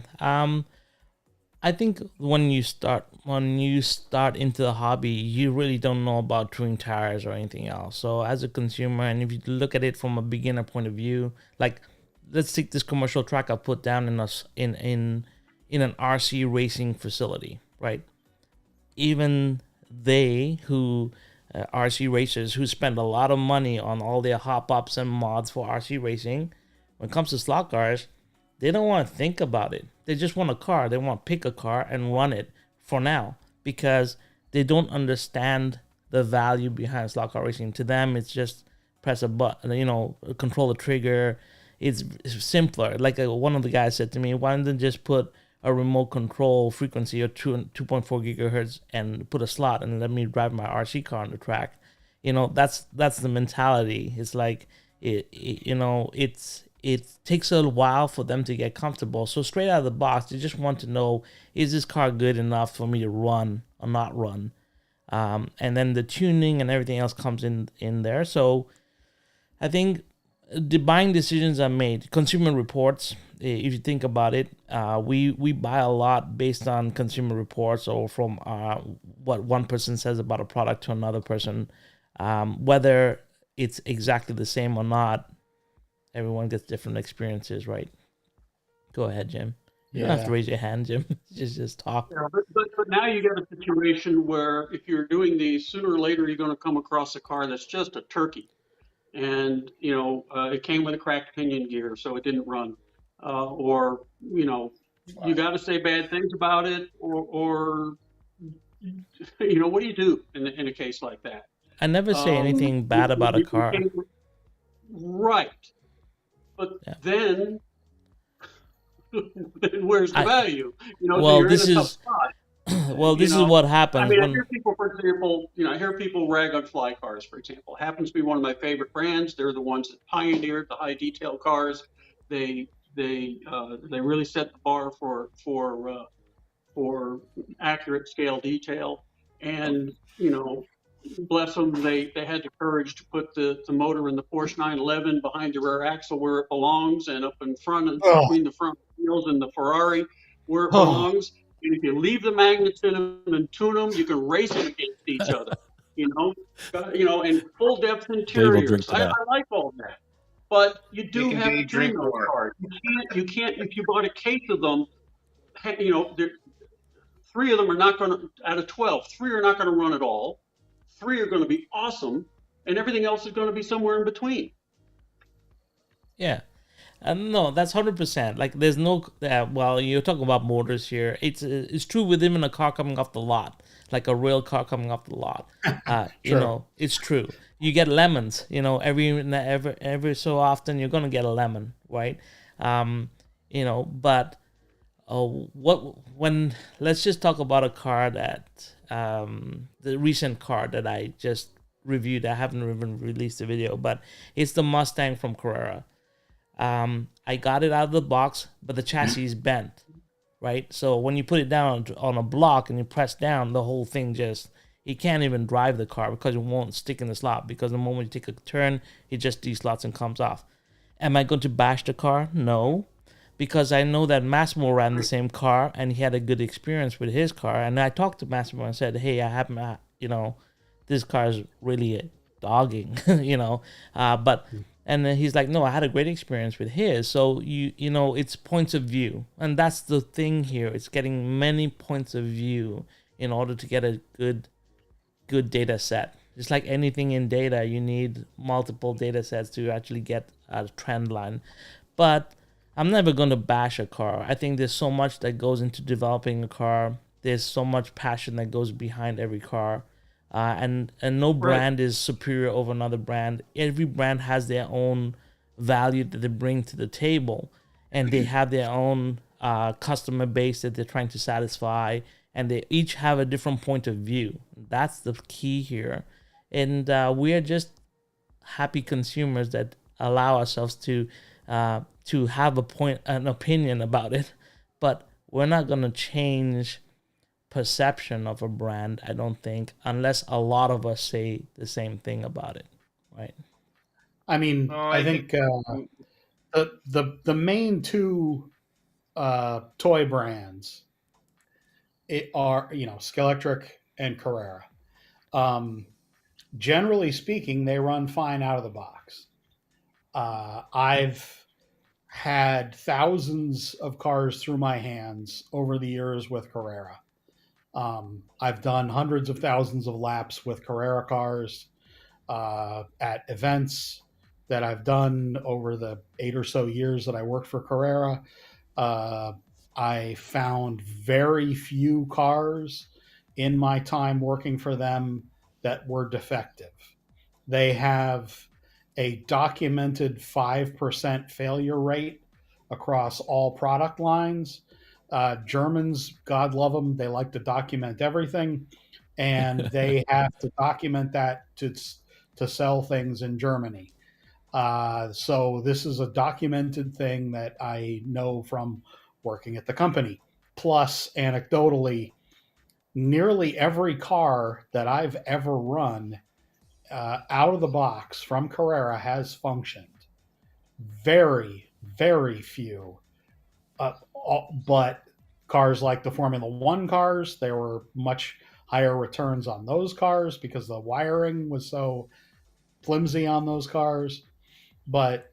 I think when you start into the hobby, you really don't know about touring tires or anything else. So as a consumer, and if you look at it from a beginner point of view, like, let's take this commercial track I put down in an RC racing facility, right? Even they who RC racers who spend a lot of money on all their hop ups and mods for RC racing, when it comes to slot cars, they don't want to think about it. They just want a car. They want to pick a car and run it for now because they don't understand the value behind slot car racing. To them, it's just press a button, control the trigger. It's simpler. Like one of the guys said to me, why don't they just put a remote control frequency of 2.4 gigahertz and put a slot and let me drive my RC car on the track? That's the mentality. It's like it takes a while for them to get comfortable. So straight out of the box, they just want to know, is this car good enough for me to run or not run? And then the tuning and everything else comes in there. So I think the buying decisions are made. Consumer Reports, if you think about it, we buy a lot based on Consumer Reports or from what one person says about a product to another person. Whether it's exactly the same or not, everyone gets different experiences, right? Go ahead, Jim. You don't have to Yeah. raise your hand, Jim. Just talk. Yeah, but now you got a situation where if you're doing these, sooner or later you're going to come across a car that's just a turkey, and it came with a cracked pinion gear, so it didn't run, or you got to say bad things about it, or what do you do in a case like that? I never say anything bad about a car. Right, but Yeah. then where's the value? So Well, you're this in a tough is spot. well, this is what happens I mean, I when hear people, for example, I hear people rag on fly cars, for example. Happens to be one of my favorite brands. They're the ones that pioneered the high detail cars. They really set the bar for accurate scale detail. And bless them, they had the courage to put the motor in the Porsche 911 behind the rear axle where it belongs, and up in front and Oh, between the front wheels and the Ferrari where it oh, belongs. And if you leave the magnets in them and tune them, you can race them against each other. And full depth Dave will drink interiors. to I that. like all that, but you do Making have to Dave tune drink those more. cars. You can't. If you bought a case of them, three of them are not going to, out of 12, three are not going to run at all. Three are going to be awesome, and everything else is going to be somewhere in between. yeah. No, that's 100%. Like, there's no. Well, you're talking about motors here. It's true with even a car coming off the lot, like a real car coming off the lot. It's true. You get lemons. Every so often you're gonna get a lemon, right? But let's just talk about a car that the recent car that I just reviewed. I haven't even released the video, but it's the Mustang from Carrera. I got it out of the box, but the chassis is bent, right? So when you put it down on a block and you press down, the whole thing you can't even drive the car because it won't stick in the slot, because the moment you take a turn, it just deslots and comes off. Am I going to bash the car? No, because I know that Massimo ran the same car and he had a good experience with his car. And I talked to Massimo and said, hey, I haven't, this car is really dogging, but... And then he's like, no, I had a great experience with his. So, it's points of view. And that's the thing here. It's getting many points of view in order to get a good data set. Just like anything in data, you need multiple data sets to actually get a trend line. But I'm never going to bash a car. I think there's so much that goes into developing a car. There's so much passion that goes behind every car. And no brand is superior over another brand. Every brand has their own value that they bring to the table, and they have their own customer base that they're trying to satisfy, and they each have a different point of view. That's the key here, and we are just happy consumers that allow ourselves to have an opinion about it, but we're not gonna change perception of a brand, I don't think, unless a lot of us say the same thing about it, right? I mean, I think the main two toy brands are Skeletric and Carrera. Generally speaking, they run fine out of the box. I've had thousands of cars through my hands over the years with Carrera. I've done hundreds of thousands of laps with Carrera cars at events that I've done over the 8 or so years that I worked for Carrera. I found very few cars in my time working for them that were defective. They have a documented 5% failure rate across all product lines. Germans, God love them, they like to document everything, and they have to document that to sell things in Germany. So this is a documented thing that I know from working at the company. Plus, anecdotally, nearly every car that I've ever run out of the box from Carrera has functioned. Very, very few. But cars like the Formula One cars, there were much higher returns on those cars because the wiring was so flimsy on those cars. But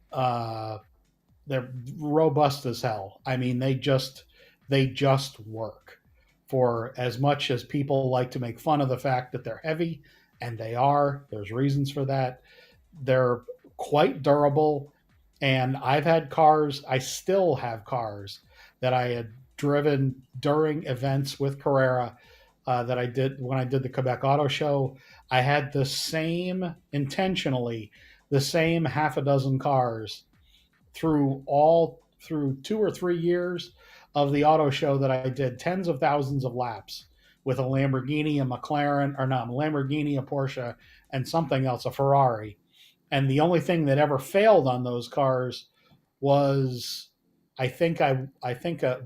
they're robust as hell. I mean, they just They just work. For as much as people like to make fun of the fact that they're heavy, and they are, there's reasons for that, they're quite durable. And I've had cars, I still have cars that I had driven during events with Carrera that I did when I did the Quebec Auto Show. I had the same, intentionally, the same half a dozen cars through 2 or 3 years of the auto show that I did tens of thousands of laps with a Lamborghini, a McLaren, or not, a Lamborghini, a Porsche, and something else, a Ferrari. And the only thing that ever failed on those cars was I think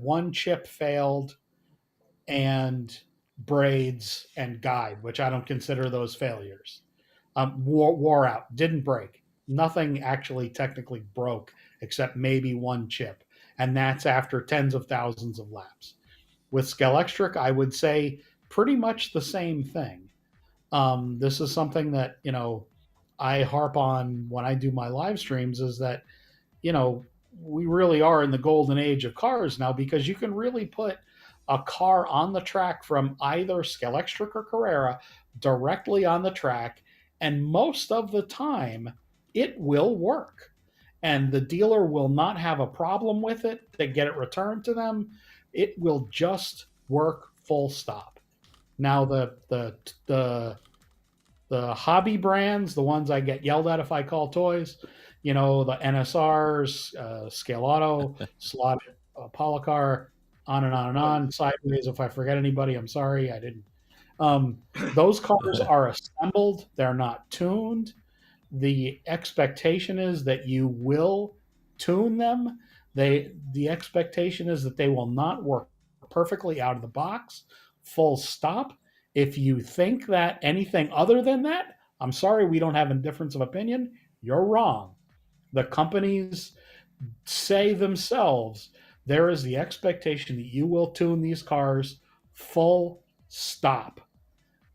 one chip failed, and braids and guide, which I don't consider those failures. Wore out, didn't break. Nothing actually technically broke except maybe one chip, and that's after tens of thousands of laps. With Scalextric, I would say pretty much the same thing. This is something that I harp on when I do my live streams, is that we really are in the golden age of cars now, because you can really put a car on the track from either Scalextric or Carrera directly on the track, and most of the time it will work. And the dealer will not have a problem with it. They get it returned to them. It will just work, full stop. Now the hobby brands, the ones I get yelled at if I call toys, the NSRs, Scale Auto, Slot, Polycar, on and on and on. Sideways, if I forget anybody, I'm sorry, I didn't. Those cars are assembled, they're not tuned. The expectation is that you will tune them. The expectation is that they will not work perfectly out of the box, full stop. If you think that anything other than that, I'm sorry, we don't have a difference of opinion. You're wrong. The companies say themselves, there is the expectation that you will tune these cars, full stop.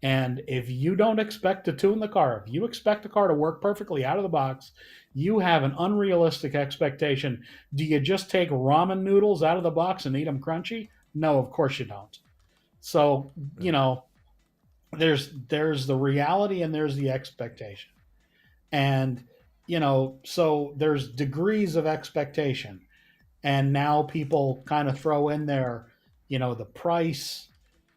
And if you don't expect to tune the car, if you expect the car to work perfectly out of the box, you have an unrealistic expectation. Do you just take ramen noodles out of the box and eat them crunchy? No, of course you don't. So, there's the reality and there's the expectation. And, so there's degrees of expectation. And now people kind of throw in there, the price.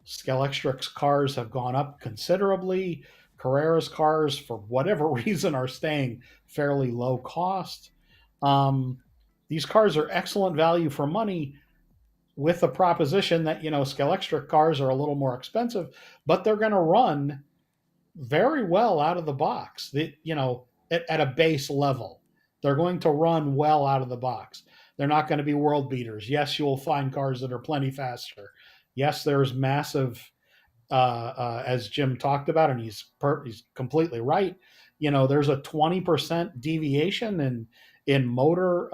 Scalextric's cars have gone up considerably. Carrera's cars, for whatever reason, are staying fairly low cost. These cars are excellent value for money, with the proposition that Scalextric cars are a little more expensive, but they're going to run very well out of the box. At a base level, they're going to run well out of the box. They're not going to be world beaters. Yes, you'll find cars that are plenty faster. Yes, there's massive, as Jim talked about, and he's completely right. There's a 20% deviation in motor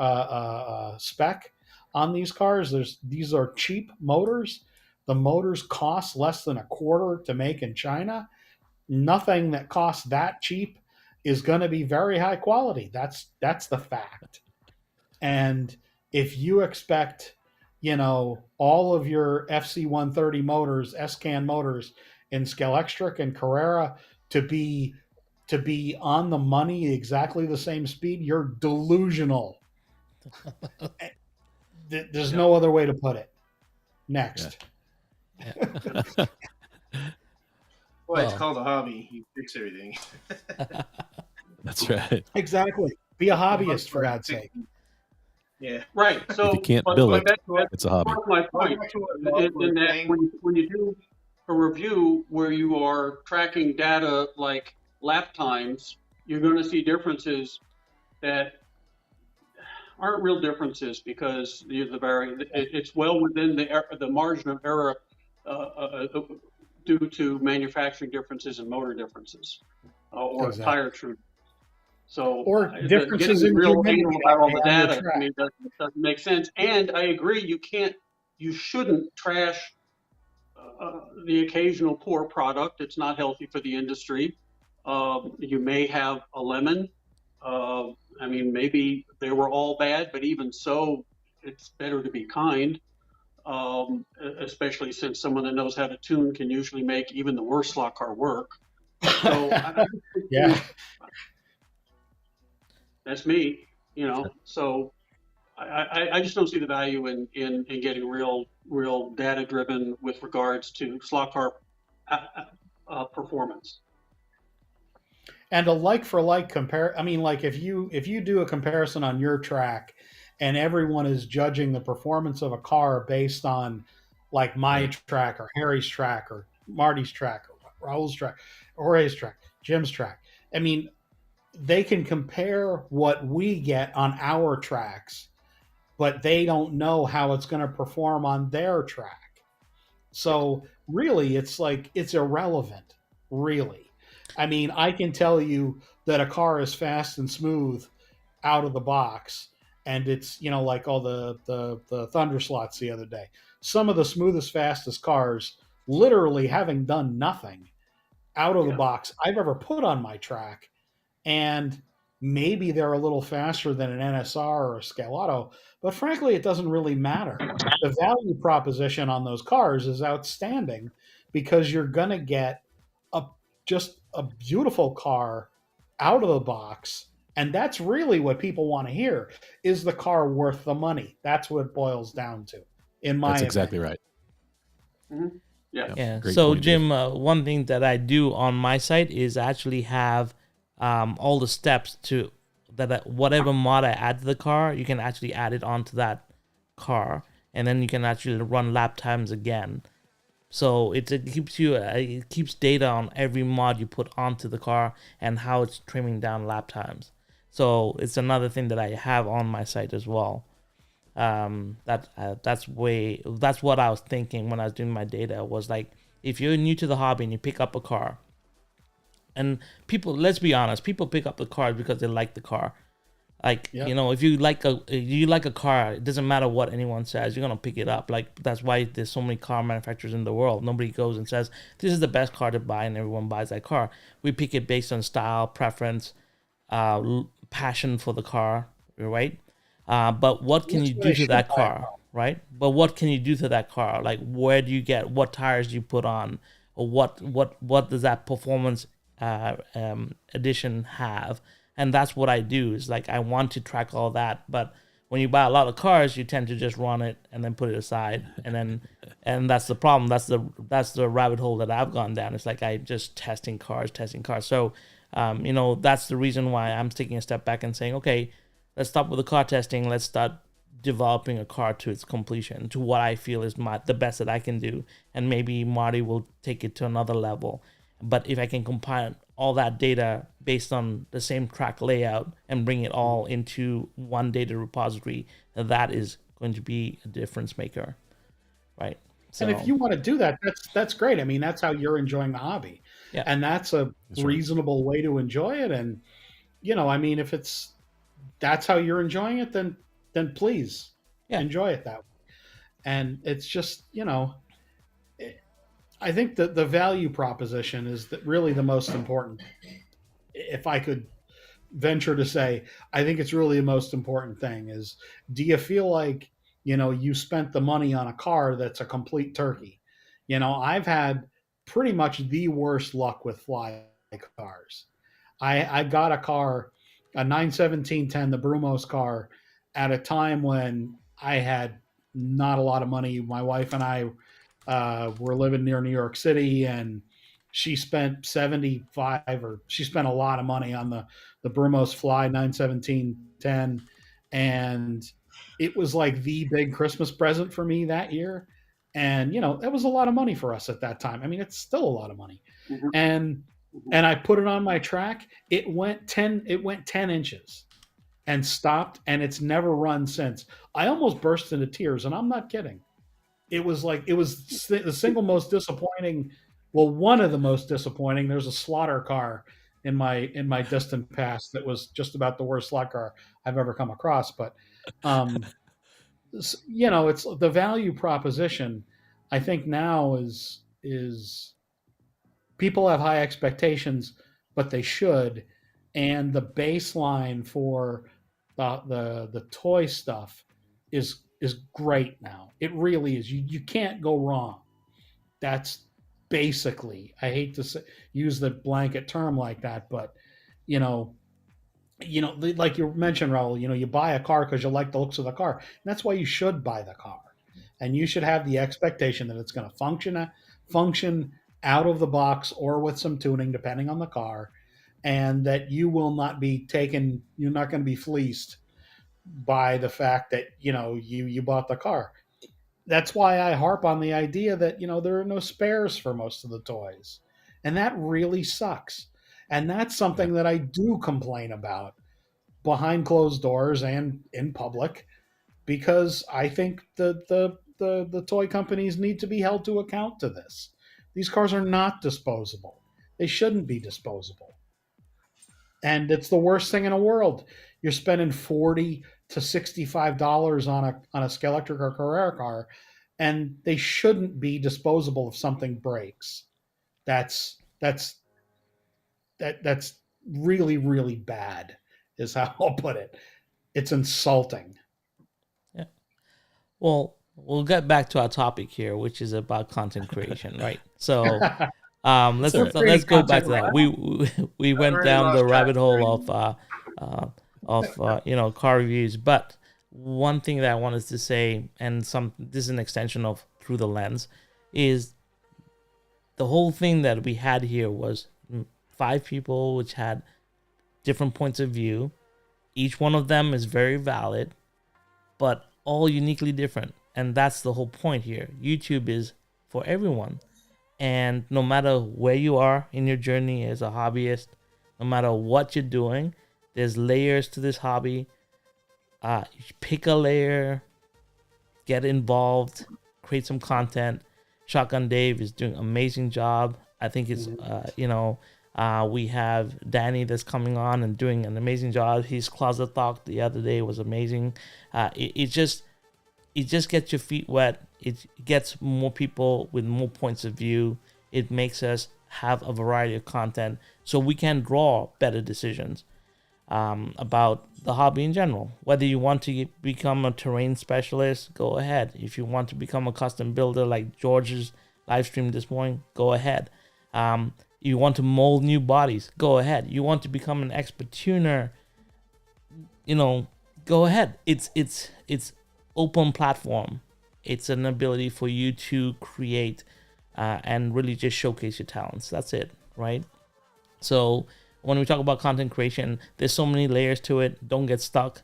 spec on these cars. These are cheap motors. The motors cost less than a quarter to make in China. Nothing that costs that cheap is going to be very high quality. That's the fact. And if you expect, all of your FC130 motors, S-Can motors in Scalextric and Carrera to be on the money, exactly the same speed, you're delusional. There's no other way to put it. Next. Yeah. Well, it's called a hobby. You fix everything. That's right. Exactly. Be a hobbyist, for God's sake. Yeah. Right. So if you can't bill it, it's a hobby. My point in that when you do a review where you are tracking data like lap times, you're going to see differences that aren't real differences, because it's well within the margin of error due to manufacturing differences and motor differences or tire truth. So, or differences in real anal about all the data, it doesn't make sense. And I agree, you shouldn't trash the occasional poor product. It's not healthy for the industry. You may have a lemon. Maybe they were all bad, but even so, it's better to be kind. especially since someone that knows how to tune can usually make even the worst slot car work. So Yeah. that's me, you know. So I just don't see the value in getting real data driven with regards to slot car performance. And a like for like compare. I mean, like if you do a comparison on your track, and everyone is judging the performance of a car based on like my Right. track or Harry's track or Marty's track or Raul's track or Jorge's track, Jim's track. I mean, they can compare what we get on our tracks, but they don't know how it's going to perform on their track. So really, it's like it's irrelevant, really. I mean, I can tell you that a car is fast and smooth out of the box, and it's like all the thunder slots the other day. Some of the smoothest, fastest cars, literally having done nothing out of the Yeah. box I've ever put on my track, and maybe they're a little faster than an NSR or a Scalato, but frankly, it doesn't really matter. The value proposition on those cars is outstanding because you're going to get a just a beautiful car out of the box, and that's really what people want to hear. Is the car worth the money? That's what it boils down to, in my That's exactly opinion. right. Mm-hmm. Yeah. Yeah. Great So point, Dave. Jim, one thing that I do on my site is actually have all the steps to that whatever mod I add to the car, you can actually add it onto that car, and then you can actually run lap times again. So it keeps you it keeps data on every mod you put onto the car and how it's trimming down lap times. So it's another thing that I have on my site as well. That's what I was thinking when I was doing my data was like, if you're new to the hobby and you pick up a car, and people, let's be honest, people pick up the car because they like the car. Like, Yep. if you like a car, it doesn't matter what anyone says, you're gonna pick it up. Like, that's why there's so many car manufacturers in the world. Nobody goes and says this is the best car to buy, and everyone buys that car. We pick it based on style, preference, passion for the car, right? But what can That's you what do I to should that buy a car, car. right? But what can you do to that car? Like, where do you get what tires do you put on, or what does that performance edition have? And that's what I do. Is like I want to track all that, but when you buy a lot of cars, you tend to just run it and then put it aside, and that's the problem. That's the rabbit hole that I've gone down. It's like I just testing cars. So, that's the reason why I'm taking a step back and saying, okay, let's stop with the car testing. Let's start developing a car to its completion, to what I feel is the best that I can do, and maybe Marty will take it to another level. But if I can compile all that data based on the same track layout and bring it all into one data repository, that is going to be a difference maker, right? So, And if you want to do that, that's great. I mean, that's how you're enjoying the hobby, yeah, and that's a That's right. reasonable way to enjoy it. And I mean, if that's how you're enjoying it, then please Yeah. enjoy it that way. And it's just I think that the value proposition is really the most important. If I could venture to say, I think it's really the most important thing is, do you feel like, you spent the money on a car that's a complete turkey? I've had pretty much the worst luck with fly cars. I got a car, a 91710, the Brumos car, at a time when I had not a lot of money. My wife and I were living near New York City, and she spent 75, or she spent a lot of money on the Brumos Fly 91710, and it was like the big Christmas present for me that year. And that was a lot of money for us at that time. I mean, it's still a lot of money. Mhm. And I put it on my track. It went 10 inches and stopped, and it's never run since. I almost burst into tears, and I'm not kidding. It was the single most disappointing. Well, one of the most disappointing. There's a slaughter car in my distant past that was just about the worst slot car I've ever come across. But it's the value proposition. I think now is people have high expectations, but they should, and the baseline for the toy stuff is is great now. It really is. You can't go wrong. That's basically, I hate to say, use the blanket term like that, but you know, like you mentioned, Raul, you buy a car because you like the looks of the car. And that's why you should buy the car. And you should have the expectation that it's going to function out of the box or with some tuning, depending on the car, and that you're not going to be fleeced by the fact that, you bought the car. That's why I harp on the idea that, there are no spares for most of the toys. And that really sucks. And that's Yeah. something that I do complain about behind closed doors and in public, because I think the toy companies need to be held to account to this. These cars are not disposable. They shouldn't be disposable. And it's the worst thing in the world. You're spending $40 to $65 on a Skeletric or Carrera car, and they shouldn't be disposable if something breaks. That's that's really, really bad, is how I'll put it. It's insulting. Yeah. Well, we'll get back to our topic here, which is about content creation, right? So, let's all right. let's go back to Content, that. We went already down the lost track rabbit of hole of car reviews, but one thing that I wanted to say, and this is an extension of Through the Lens, is the whole thing that we had here was 5 people which had different points of view. Each one of them is very valid, but all uniquely different. And that's the whole point here. YouTube is for everyone. And no matter where you are in your journey as a hobbyist, no matter what you're doing, there's layers to this hobby. Pick a layer, get involved, create some content. Shotgun Dave is doing an amazing job. I think it's, we have Danny that's coming on and doing an amazing job. His closet talk the other day was amazing. It just gets your feet wet. It gets more people with more points of view. It makes us have a variety of content so we can draw better decisions about the hobby in general. Whether you want to become a terrain specialist, go ahead. If you want to become a custom builder like George's live stream this morning, go ahead. You want to mold new bodies, go ahead. You want to become an expert tuner, go ahead. It's open platform. It's an ability for you to create and really just showcase your talents. That's it, right? So when we talk about content creation, there's so many layers to it. Don't get stuck.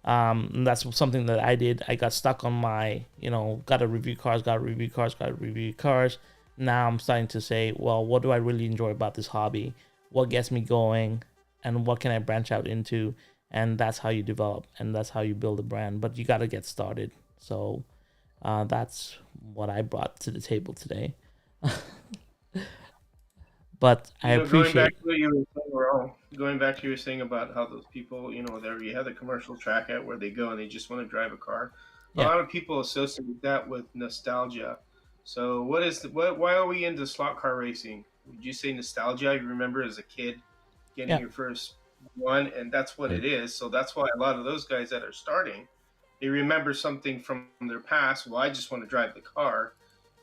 And that's something that I did. I got stuck on my, gotta review cars. Now I'm starting to say, well, what do I really enjoy about this hobby? What gets me going? And what can I branch out into? And that's how you develop, and that's how you build a brand. But you got to get started. So that's what I brought to the table today. But I appreciate. Going back to what you were saying, Raul, going back to what you were saying about how those people, there you have the commercial track out where they go and they just want to drive a car. A lot of people associate that with nostalgia. So why are we into slot car racing? Would you say nostalgia? You remember as a kid getting your first one, and that's what it is. So that's why a lot of those guys that are starting, they remember something from their past. Well, I just want to drive the car,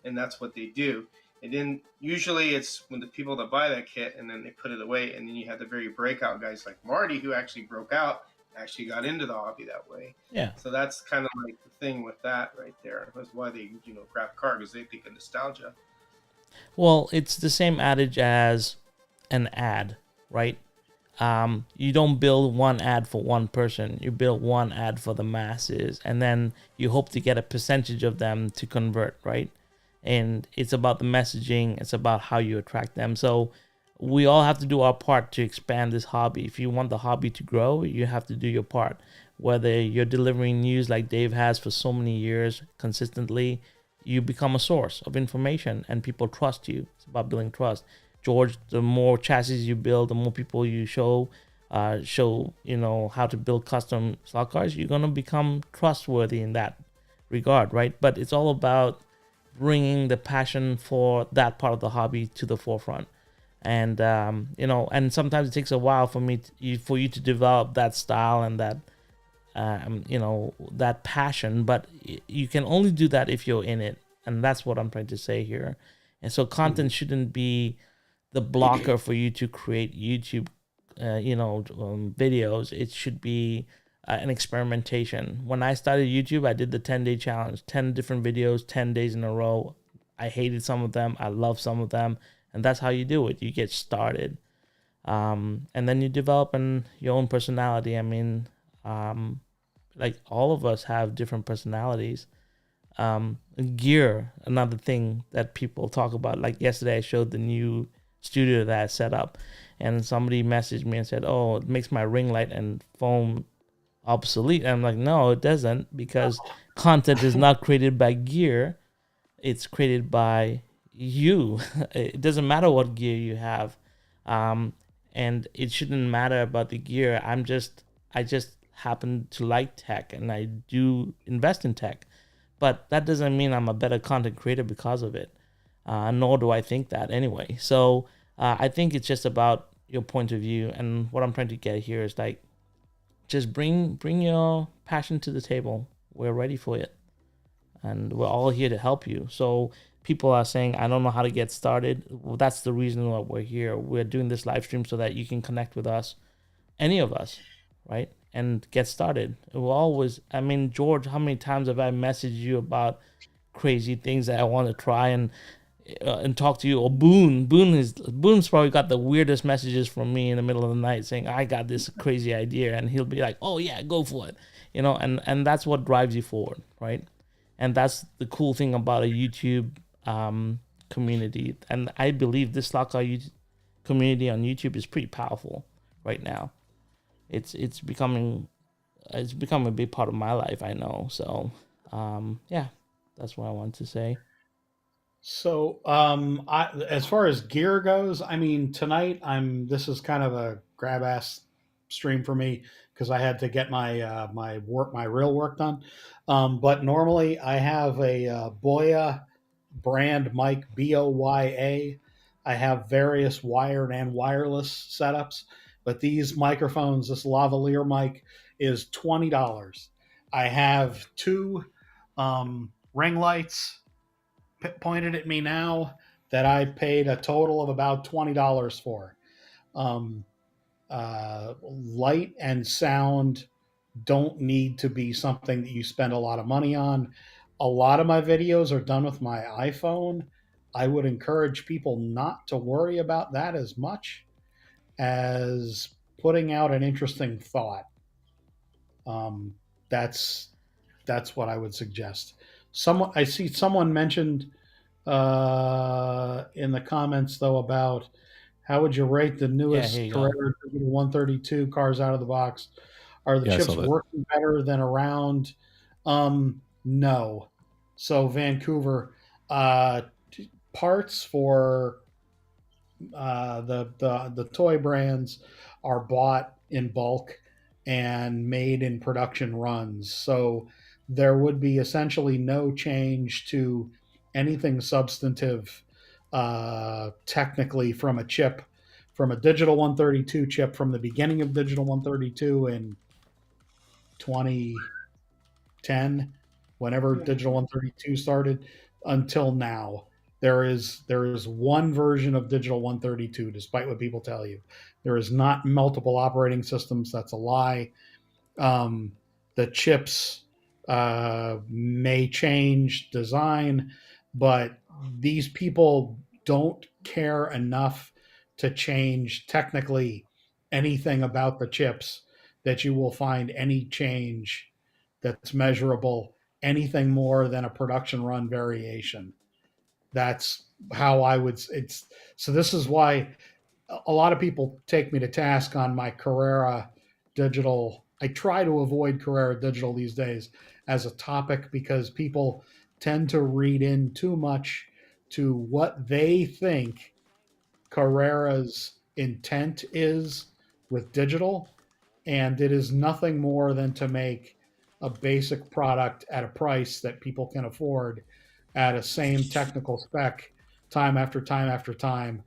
and that's what they do. And then usually it's when the people that buy that kit and then they put it away, and then you have the very breakout guys like Marty who actually broke out, actually got into the hobby that way. Yeah. So that's kind of like the thing with that right there. That's why they, grab a car, because they think of nostalgia. Well, it's the same adage as an ad, right? You don't build one ad for one person. You build one ad for the masses, and then you hope to get a percentage of them to convert, right? And it's about the messaging. It's about how you attract them. So we all have to do our part to expand this hobby. If you want the hobby to grow, you have to do your part. Whether you're delivering news like Dave has for so many years consistently, you become a source of information and people trust you. It's about building trust. George, the more chassis you build, the more people you show how to build custom slot cars, you're going to become trustworthy in that regard, right? But it's all about bringing the passion for that part of the hobby to the forefront. And, and sometimes it takes a while for you to develop that style and that that passion. But you can only do that if you're in it, and that's what I'm trying to say here. And so content shouldn't be the blocker for you to create YouTube videos. It should be an experimentation. When I started YouTube, I did the 10-day challenge, 10 different videos, 10 days in a row. I hated some of them, I love some of them, and that's how you do it. You get started, and then you develop your own personality. I mean, like all of us have different personalities. Gear, another thing that people talk about. Like yesterday, I showed the new studio that I set up, and somebody messaged me and said, "Oh, it makes my ring light and foam obsolete." And I'm like, "No, it doesn't, because content is not created by gear; it's created by you. It doesn't matter what gear you have, and it shouldn't matter about the gear. I just happen to like tech, and I do invest in tech, but that doesn't mean I'm a better content creator because of it. Nor do I think that anyway. So I think it's just about your point of view, and what I'm trying to get here is like, just bring your passion to the table. We're ready for it, and we're all here to help you. So people are saying, I don't know how to get started. Well, that's the reason why we're here. We're doing this live stream so that you can connect with us, any of us, right? And get started. We'll always, I mean, George, how many times have I messaged you about crazy things that I want to try and talk to you? Or Boone's probably got the weirdest messages from me in the middle of the night saying, I got this crazy idea, and he'll be like, oh yeah, go for it, and that's what drives you forward, right? And that's the cool thing about a YouTube community. And I believe this Slot Car community on YouTube is pretty powerful right now. It's becoming a big part of my life, I know. So yeah, that's what I wanted to say. So, as far as gear goes, I mean, tonight this is kind of a grab ass stream for me because I had to get my my real work done. But normally I have a Boya brand mic, BOYA. I have various wired and wireless setups, but these microphones, this lavalier mic, is $20. I have two ring lights pointed at me now that I paid a total of about $20 for. Light and sound don't need to be something that you spend a lot of money on. A lot of my videos are done with my iPhone. I would encourage people not to worry about that as much as putting out an interesting thought. That's what I would suggest. I see someone mentioned in the comments though about how would you rate the newest Carrera 132 cars out of the box? Are the chips working better than around? No. So Vancouver, parts for the toy brands are bought in bulk and made in production runs. So there would be essentially no change to anything substantive technically from a chip, from a digital 132 chip from the beginning of digital 132 in 2010, whenever digital 132 started, until now. There is one version of digital 132, despite what people tell you. There is not multiple operating systems. That's a lie. The chips may change design, but these people don't care enough to change technically anything about the chips that you will find any change that's measurable, anything more than a production run variation. That's how I would. So this is why a lot of people take me to task on my Carrera digital. I try to avoid Carrera digital these days as a topic because people tend to read in too much to what they think Carrera's intent is with digital, and it is nothing more than to make a basic product at a price that people can afford at a same technical spec time after time after time,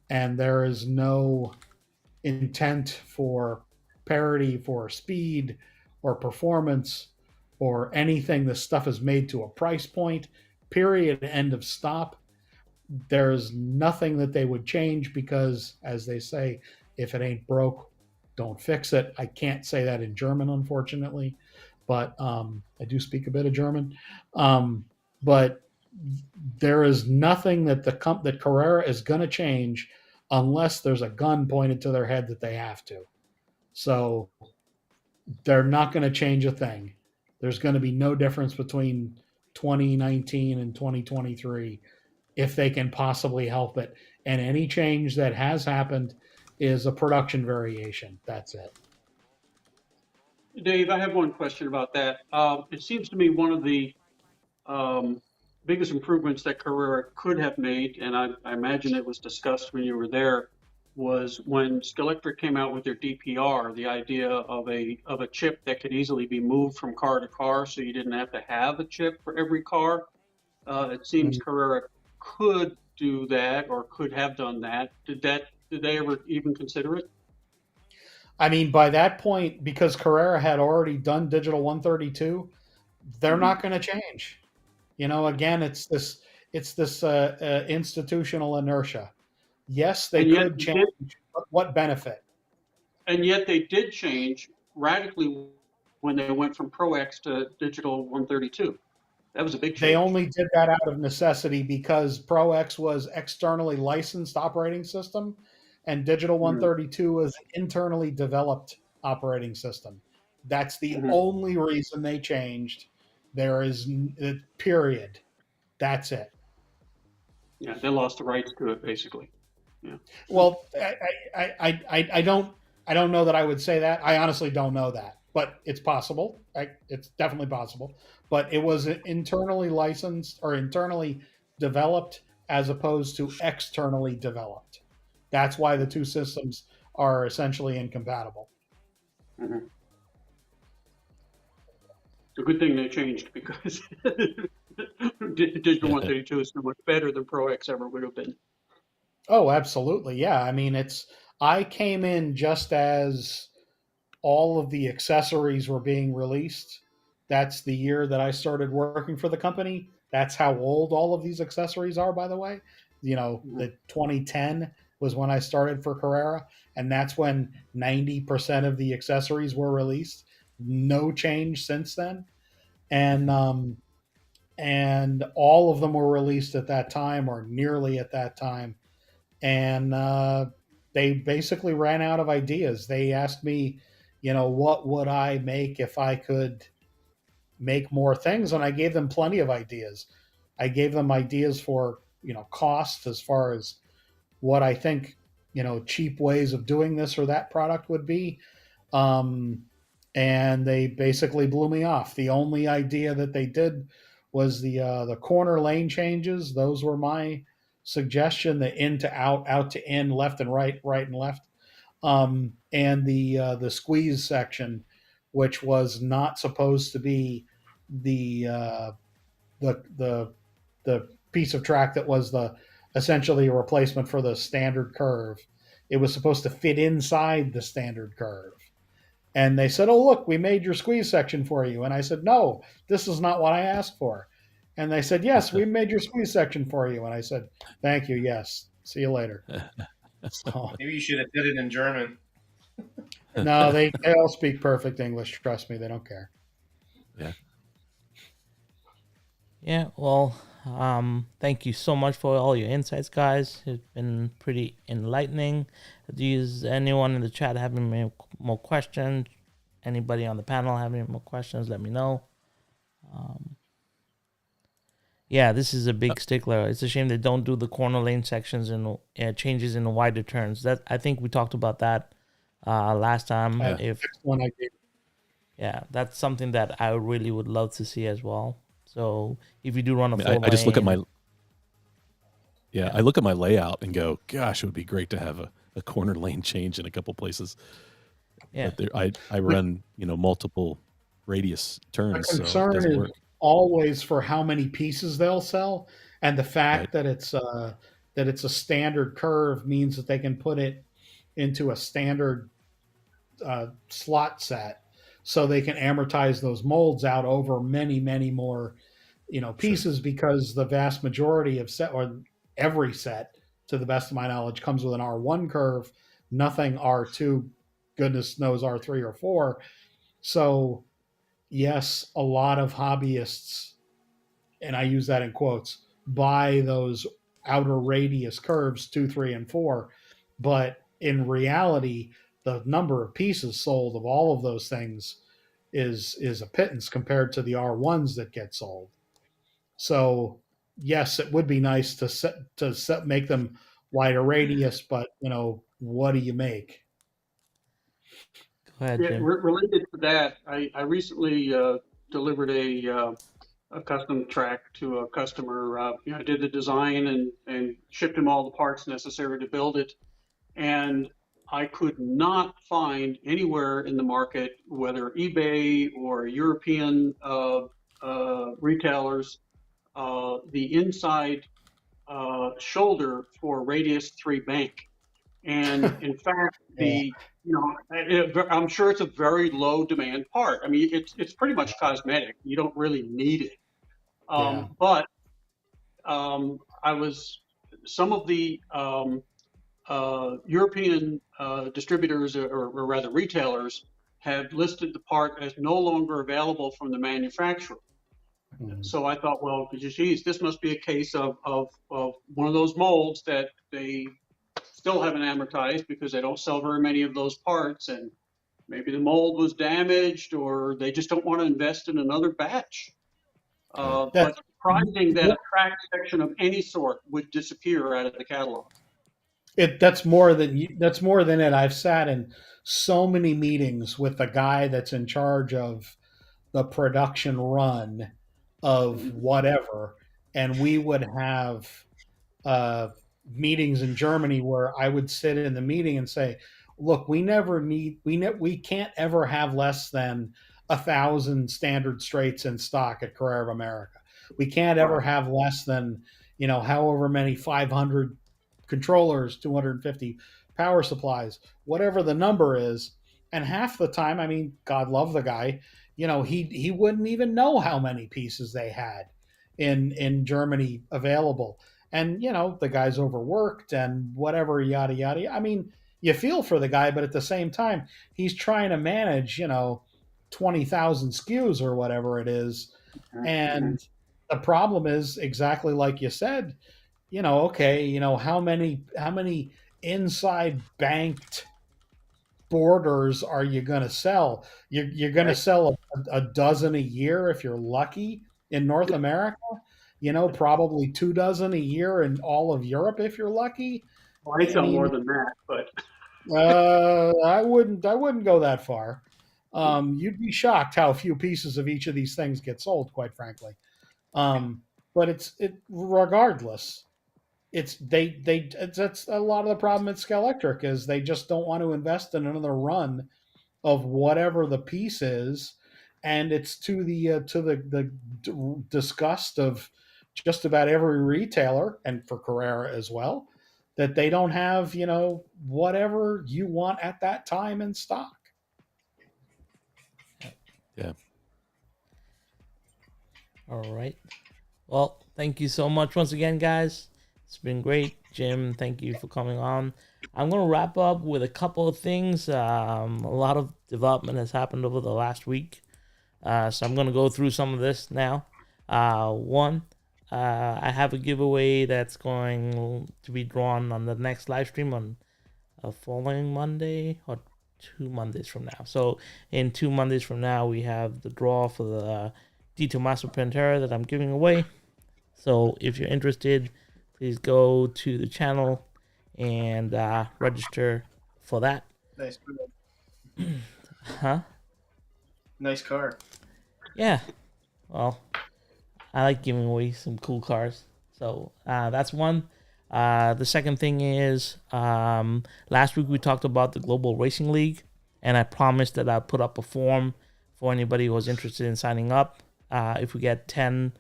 and there is no intent for parity, for speed, or performance or anything. This stuff is made to a price point, period, end of stop. There's nothing that they would change because, as they say, if it ain't broke, don't fix it. I can't say that in German, unfortunately, but I do speak a bit of German. But there is nothing that that Carrera is going to change unless there's a gun pointed to their head that they have to. So they're not going to change a thing. There's going to be no difference between 2019 and 2023 if they can possibly help it. And any change that has happened is a production variation. That's it. Dave, I have one question about that. It seems to me one of the biggest improvements that Carrera could have made, and I imagine it was discussed when you were there, was when Skeletric came out with their DPR, the idea of a chip that could easily be moved from car to car, so you didn't have to have a chip for every car. It seems Carrera could do that or could have done that. Did they ever even consider it? I mean, by that point, because Carrera had already done Digital 132, they're not going to change. You know, again, it's this institutional inertia. Yes, they could change, but what benefit? And yet they did change radically when they went from Pro X to Digital 132. That was a big change. They only did that out of necessity because Pro X was externally licensed operating system, and Digital 132 was internally developed operating system. That's the only reason they changed. There is period. That's it. Yeah, they lost the rights to it, basically. Yeah. Well, I don't know that I would say that. I honestly don't know that, but it's possible. It's definitely possible. But it was internally licensed or internally developed as opposed to externally developed. That's why the two systems are essentially incompatible. Mm-hmm. It's a good thing they changed because Digital 132 is so much better than Pro X ever would have been. Oh, absolutely. Yeah. I mean, I came in just as all of the accessories were being released. That's the year that I started working for the company. That's how old all of these accessories are, by the way. You know, the 2010 was when I started for Carrera, and that's when 90% of the accessories were released. No change since then. And all of them were released at that time or nearly at that time. And they basically ran out of ideas. They asked me, you know, what would I make if I could make more things? And I gave them plenty of ideas. I gave them ideas for, you know, cost as far as what I think, you know, cheap ways of doing this or that product would be. And they basically blew me off. The only idea that they did was the corner lane changes. Those were my suggestion: the in to out, out to in, left and right, right and left, and the squeeze section, which was not supposed to be the piece of track that was essentially a replacement for the standard curve. It was supposed to fit inside the standard curve. And they said, "Oh, look, we made your squeeze section for you." And I said, "No, this is not what I asked for." And they said, "Yes, we made your squeeze section for you." And I said, "Thank you. Yes. See you later." So, maybe you should have did it in German. No, they all speak perfect English. Trust me, they don't care. Yeah. Yeah, well, thank you so much for all your insights, guys. It's been pretty enlightening. Does anyone in the chat have any more questions? Anybody on the panel have any more questions? Let me know. Yeah, this is a big stickler. It's a shame they don't do the corner lane sections and changes in the wider turns. That I think we talked about that last time. Yeah, that's something that I really would love to see as well. So if you do run a full lane, I just look at my I look at my layout and go, gosh, it would be great to have a corner lane change in a couple places. Yeah, but I run multiple radius turns. The concern is always for how many pieces they'll sell, and the fact that it's a standard curve means that they can put it into a standard slot set, so they can amortize those molds out over many, many more, pieces, because the vast majority of set, or every set, to the best of my knowledge, comes with an R1 curve, nothing R2, goodness knows R3 or 4. So, yes, a lot of hobbyists, and I use that in quotes, buy those outer radius curves 2, 3, and 4. But in reality, the number of pieces sold of all of those things is a pittance compared to the R1s that get sold. So yes, it would be nice to make them wider radius, but what do you make? Go ahead, Yeah, Jim. related to that, I recently delivered a custom track to a customer. I did the design and shipped him all the parts necessary to build it. And I could not find anywhere in the market, whether eBay or European retailers, the inside shoulder for Radius 3 bank. And in fact, Yeah, I'm sure it's a very low demand part. I mean, it's pretty much cosmetic. You don't really need it. yeah. But some of the European distributors, or rather retailers, have listed the part as no longer available from the manufacturer. Mhm. So I thought, well, geez, this must be a case of one of those molds that they still haven't amortized because they don't sell very many of those parts, and maybe the mold was damaged, or they just don't want to invest in another batch. That's But surprising that a track section of any sort would disappear out of the catalog. that's more than it. I've sat in so many meetings with the guy that's in charge of the production run of whatever, and we would have uh, meetings in Germany where I would sit in the meeting and say, "Look, we can't ever have less than 1,000 standard straights in stock at Carrera of America. We can't ever Right. have less than however many 500 controllers, 250 power supplies, whatever the number is." And half the time, I mean, God love the guy, he wouldn't even know how many pieces they had in Germany available. And the guy's overworked and whatever, yada yada. I mean, you feel for the guy, but at the same time, he's trying to manage 20,000 SKUs or whatever it is. Mhm. And the problem is exactly like you said. Okay, how many inside banked borders are you going to sell? You're going to Right. sell a dozen a year if you're lucky in North America. Probably 2 dozen a year in all of Europe if you're lucky. Well, I I sell mean, more than that, but I wouldn't go that far. You'd be shocked how few pieces of each of these things get sold, quite frankly. But regardless. That's a lot of the problem at Skelectric is they just don't want to invest in another run of whatever the piece is, and it's to the disgust of just about every retailer, and for Carrera as well, that they don't have whatever you want at that time in stock. Yeah. All right. Well, thank you so much once again, guys. It's been great. Jim, thank you for coming on. I'm going to wrap up with a couple of things. A lot of development has happened over the last week. So I'm going to go through some of this now. One, I have a giveaway that's going to be drawn on the next live stream on a following Monday, or 2 Mondays from now. So in 2 Mondays from now, we have the draw for the D2 Master Pantera that I'm giving away. So if you're interested, please go to the channel and register for that. Nice, Huh? nice car. Yeah. Well, I like giving away some cool cars. So that's one. The second thing is last week we talked about the Global Racing League, and I promised that I'd put up a form for anybody who was interested in signing up. If we get 10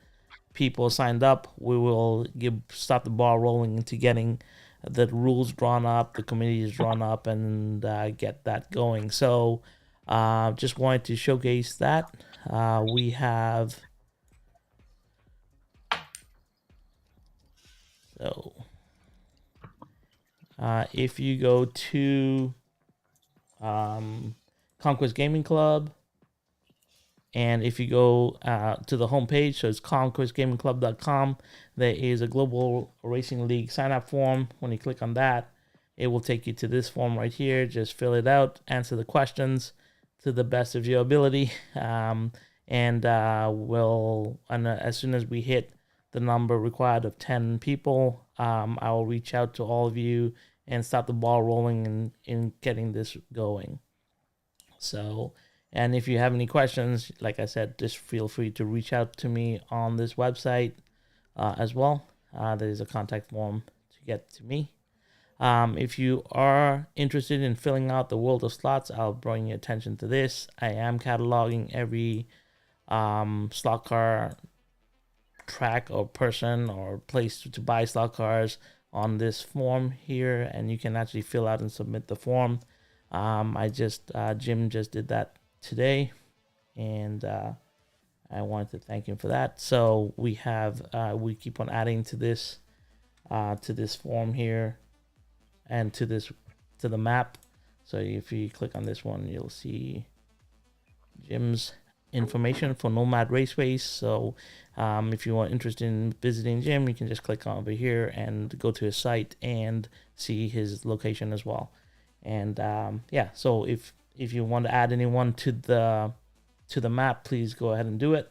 people signed up, we will start the ball rolling into getting the rules drawn up, the committees drawn up, and get that going. So Just wanted to showcase that. We have so if you go to Conquest Gaming Club, and if you go to the homepage, so it's conquestgamingclub.com, there is a Global Racing League sign up form. When you click on that, it will take you to this form right here. Just fill it out, answer the questions to the best of your ability, and as soon as we hit the number required of 10 people, I will reach out to all of you and start the ball rolling in getting this going. So, and if you have any questions, like I said, just feel free to reach out to me on this website as well. There is a contact form to get to me. If you are interested in filling out the World of Slots, I'll bring your attention to this. I am cataloging every slot car track or person or place to buy slot cars on this form here, and you can actually fill out and submit the form. Jim just did that today, and I wanted to thank him for that. So we keep on adding to this form here, and to the map. So if you click on this one, you'll see Jim's information for Nomad Raceways. So if you are interested in visiting Jim, you can just click over here and go to his site and see his location as well. And so if you want to add anyone to the map, please go ahead and do it.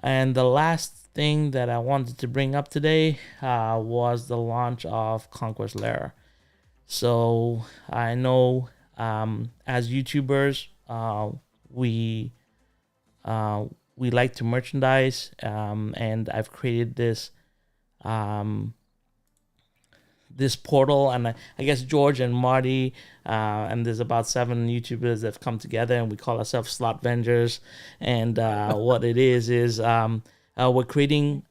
And the last thing that I wanted to bring up today was the launch of Conquest Lair. So I know as YouTubers, we like to merchandise, and I've created this portal, and I guess Jorge and Marty, and there's about 7 YouTubers that have come together, and we call ourselves Slot Vengers. And what it is we're creating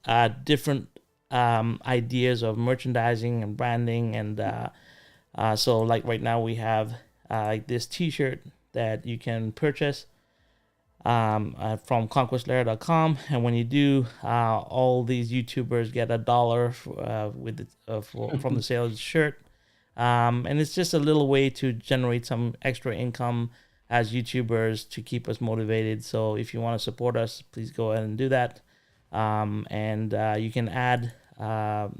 different ideas of merchandising and branding, and so like right now we have this T-shirt that you can purchase from conquestlair.com, and when you do, all these YouTubers get $1 from the sale of the shirt, and it's just a little way to generate some extra income as YouTubers to keep us motivated. So if you want to support us, please go ahead and do that, and you can add your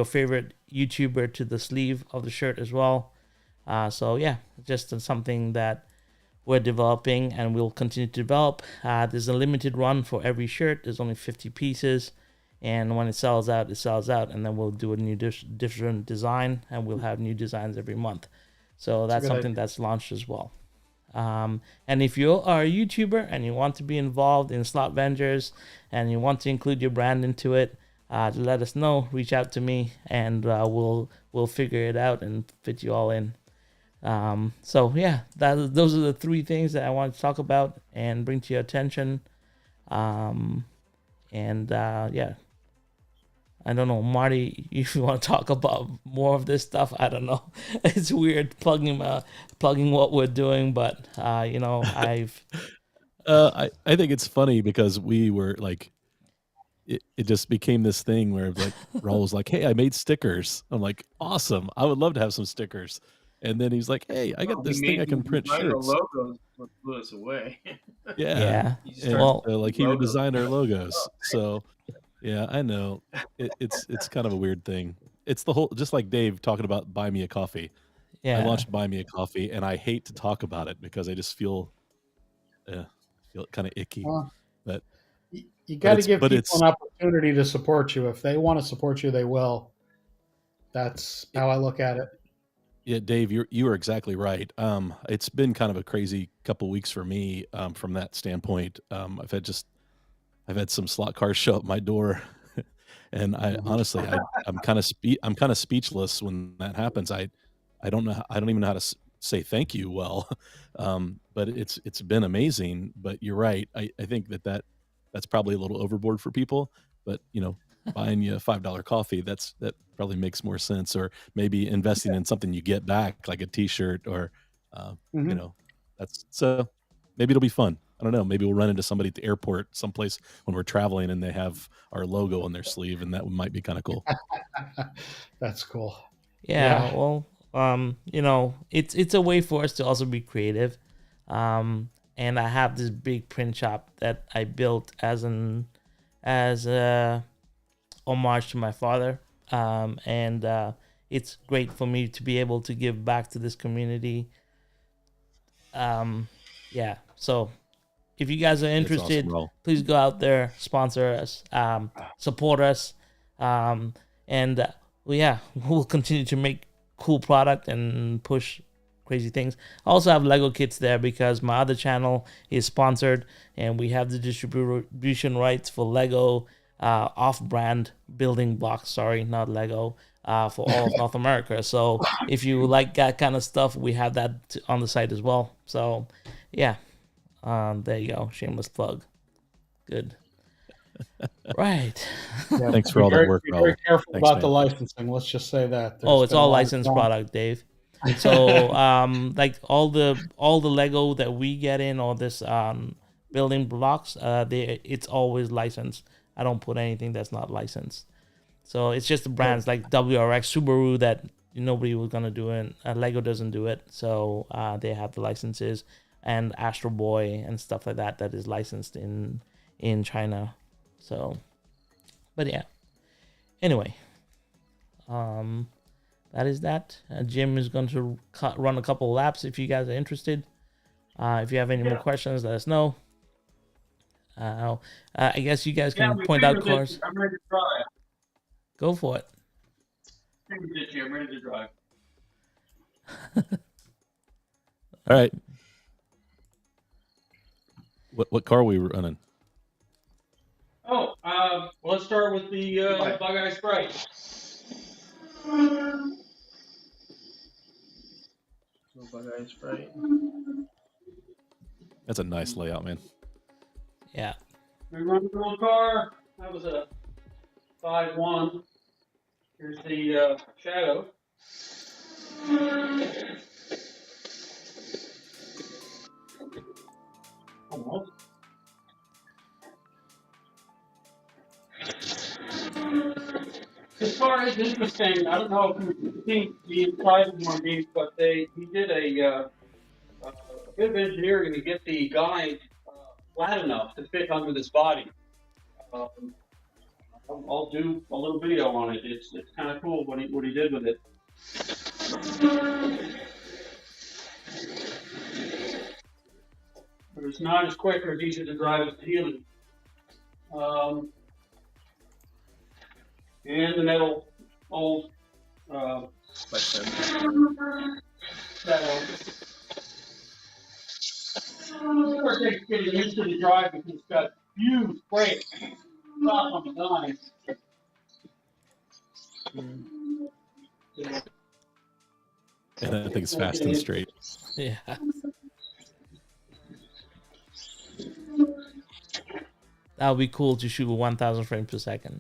favorite YouTuber to the sleeve of the shirt as well. So yeah, just something that we're developing and we'll continue to develop. There's a limited run for every shirt. There's only 50 pieces, and when it sells out, and then we'll do a new different design, and we'll have new designs every month. So that's something that's launched as well. And if you are a YouTuber and you want to be involved in Slot Vengers and you want to include your brand into it, let us know. Reach out to me, and we'll figure it out and fit you all in. So yeah, those are the 3 things that I wanted to talk about and bring to your attention. I don't know, Marty, if you want to talk about more of this stuff, I don't know. It's weird plugging what we're doing, but I've I think it's funny because we were like, it just became this thing where like Raul was like, "Hey, I made stickers." I'm like, "Awesome! I would love to have some stickers." And then he's like, "Hey, I got this thing I can print shirts." Logos blew us away. Yeah. So, like he would design our logos. So yeah, I know it's kind of a weird thing. It's the whole, just like Dave talking about Buy Me a Coffee. Yeah. I launched Buy Me a Coffee, and I hate to talk about it because I just feel kind of icky. But you got to give people an opportunity to support you. If they want to support you, they will. That's how I look at it. Yeah, Dave, you are exactly right. It's been kind of a crazy couple weeks for me from that standpoint. I've had some slot cars show up my door, and honestly, I'm kind of speechless when that happens. I don't even know how to say thank you well, but it's been amazing. But you're right. I think that's probably a little overboard for people. But buying you a $5 coffee, that probably makes more sense, or maybe investing in something you get back, like a T-shirt or You know, that's so maybe it'll be fun. I don't know. Maybe we'll run into somebody at the airport someplace when we're traveling and they have our logo on their sleeve, and that might be kind of cool. That's cool. Yeah, well, you know, it's a way for us to also be creative. And I have this big print shop that I built as a homage to my father. And it's great for me to be able to give back to this community. Yeah, so if you guys are interested, awesome, Raul. please go out there, sponsor us, support us, and yeah, we'll continue to make cool product and push crazy things. I also have Lego kits there because my other channel is sponsored, and we have the distribution rights for Lego off-brand building blocks. Sorry, not Lego. For all of North America. So if you like that kind of stuff, we have that on the site as well. So yeah, there you go. Shameless plug. Good. Right. Yeah, Thanks for all that work, Be very Raul. careful Thanks, about man. the licensing. Let's just say that. Oh, There's it's been a all lot of licensed time. product, Dave. So like all the Lego that we get in, all this building blocks, it's always licensed. I don't put anything that's not licensed. So it's just the brands like WRX, Subaru that nobody was gonna do it. Lego doesn't do it, so they have the licenses, and Astro Boy and stuff like that is licensed in China. So, but yeah. Anyway, that is that. Jim is going to run a couple laps if you guys are interested. If you have any more questions, let us know. I guess you guys can point out cars. I'm ready to drive. Go for it. I'm ready to drive. All right. What car are we running? Oh, let's start with the Bug Eye Sprite. Bug Eye Sprite. That's a nice layout, man. Yeah. We run the little car. That was a 5-1. Here's the shadow. Almost. This car is interesting. I don't know if you've seen the inside of one of these, but he did a bit of engineering to get the guide flat enough to fit under this body. I'll do a little video on it. It's kind of cool what he did with it. But it's not as quick or as easy to drive as the Healy. And the metal old saddle. Of course, it's getting used to the drive because it's got huge brakes. Top on the line. And I think it's fast and straight. Yeah. That would be cool to shoot with 1,000 frames per second.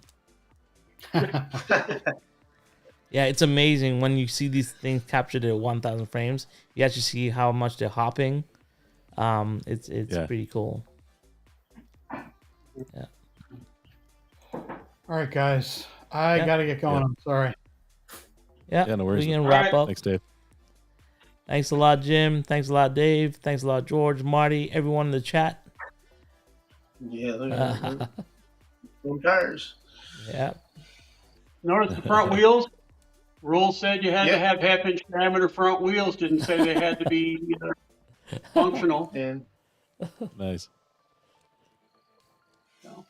Yeah, it's amazing when you see these things captured at 1,000 frames. You actually see how much they're hopping. It's pretty cool. Yeah. All right, guys. I got to get going. Yeah. I'm sorry. Yeah, no worries. we can wrap up. Thanks, Dave. Thanks a lot, Jim. Thanks a lot, Dave. Thanks a lot, George, Marty, everyone in the chat. Yeah, they're tires. Yeah. Notice the front wheels. Rules said you had to have half-inch diameter front wheels. Didn't say they had to be functional. And Nice. So,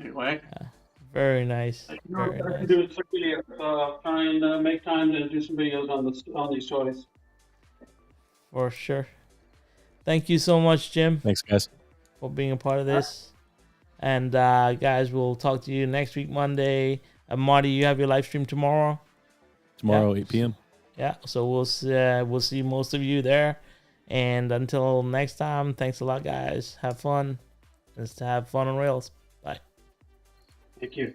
anyway. Very nice. Very I nice. can do some video. Make time to do some videos on these toys. For sure. Thank you so much, Jim, Thanks, guys. for being a part of this. And guys, we'll talk to you next week, Monday. Marty, you have your live stream tomorrow. Tomorrow, 8 p.m. Yeah, so we'll see most of you there. And until next time, thanks a lot, guys. Have fun. Let's have fun on rails. Bye. Thank you.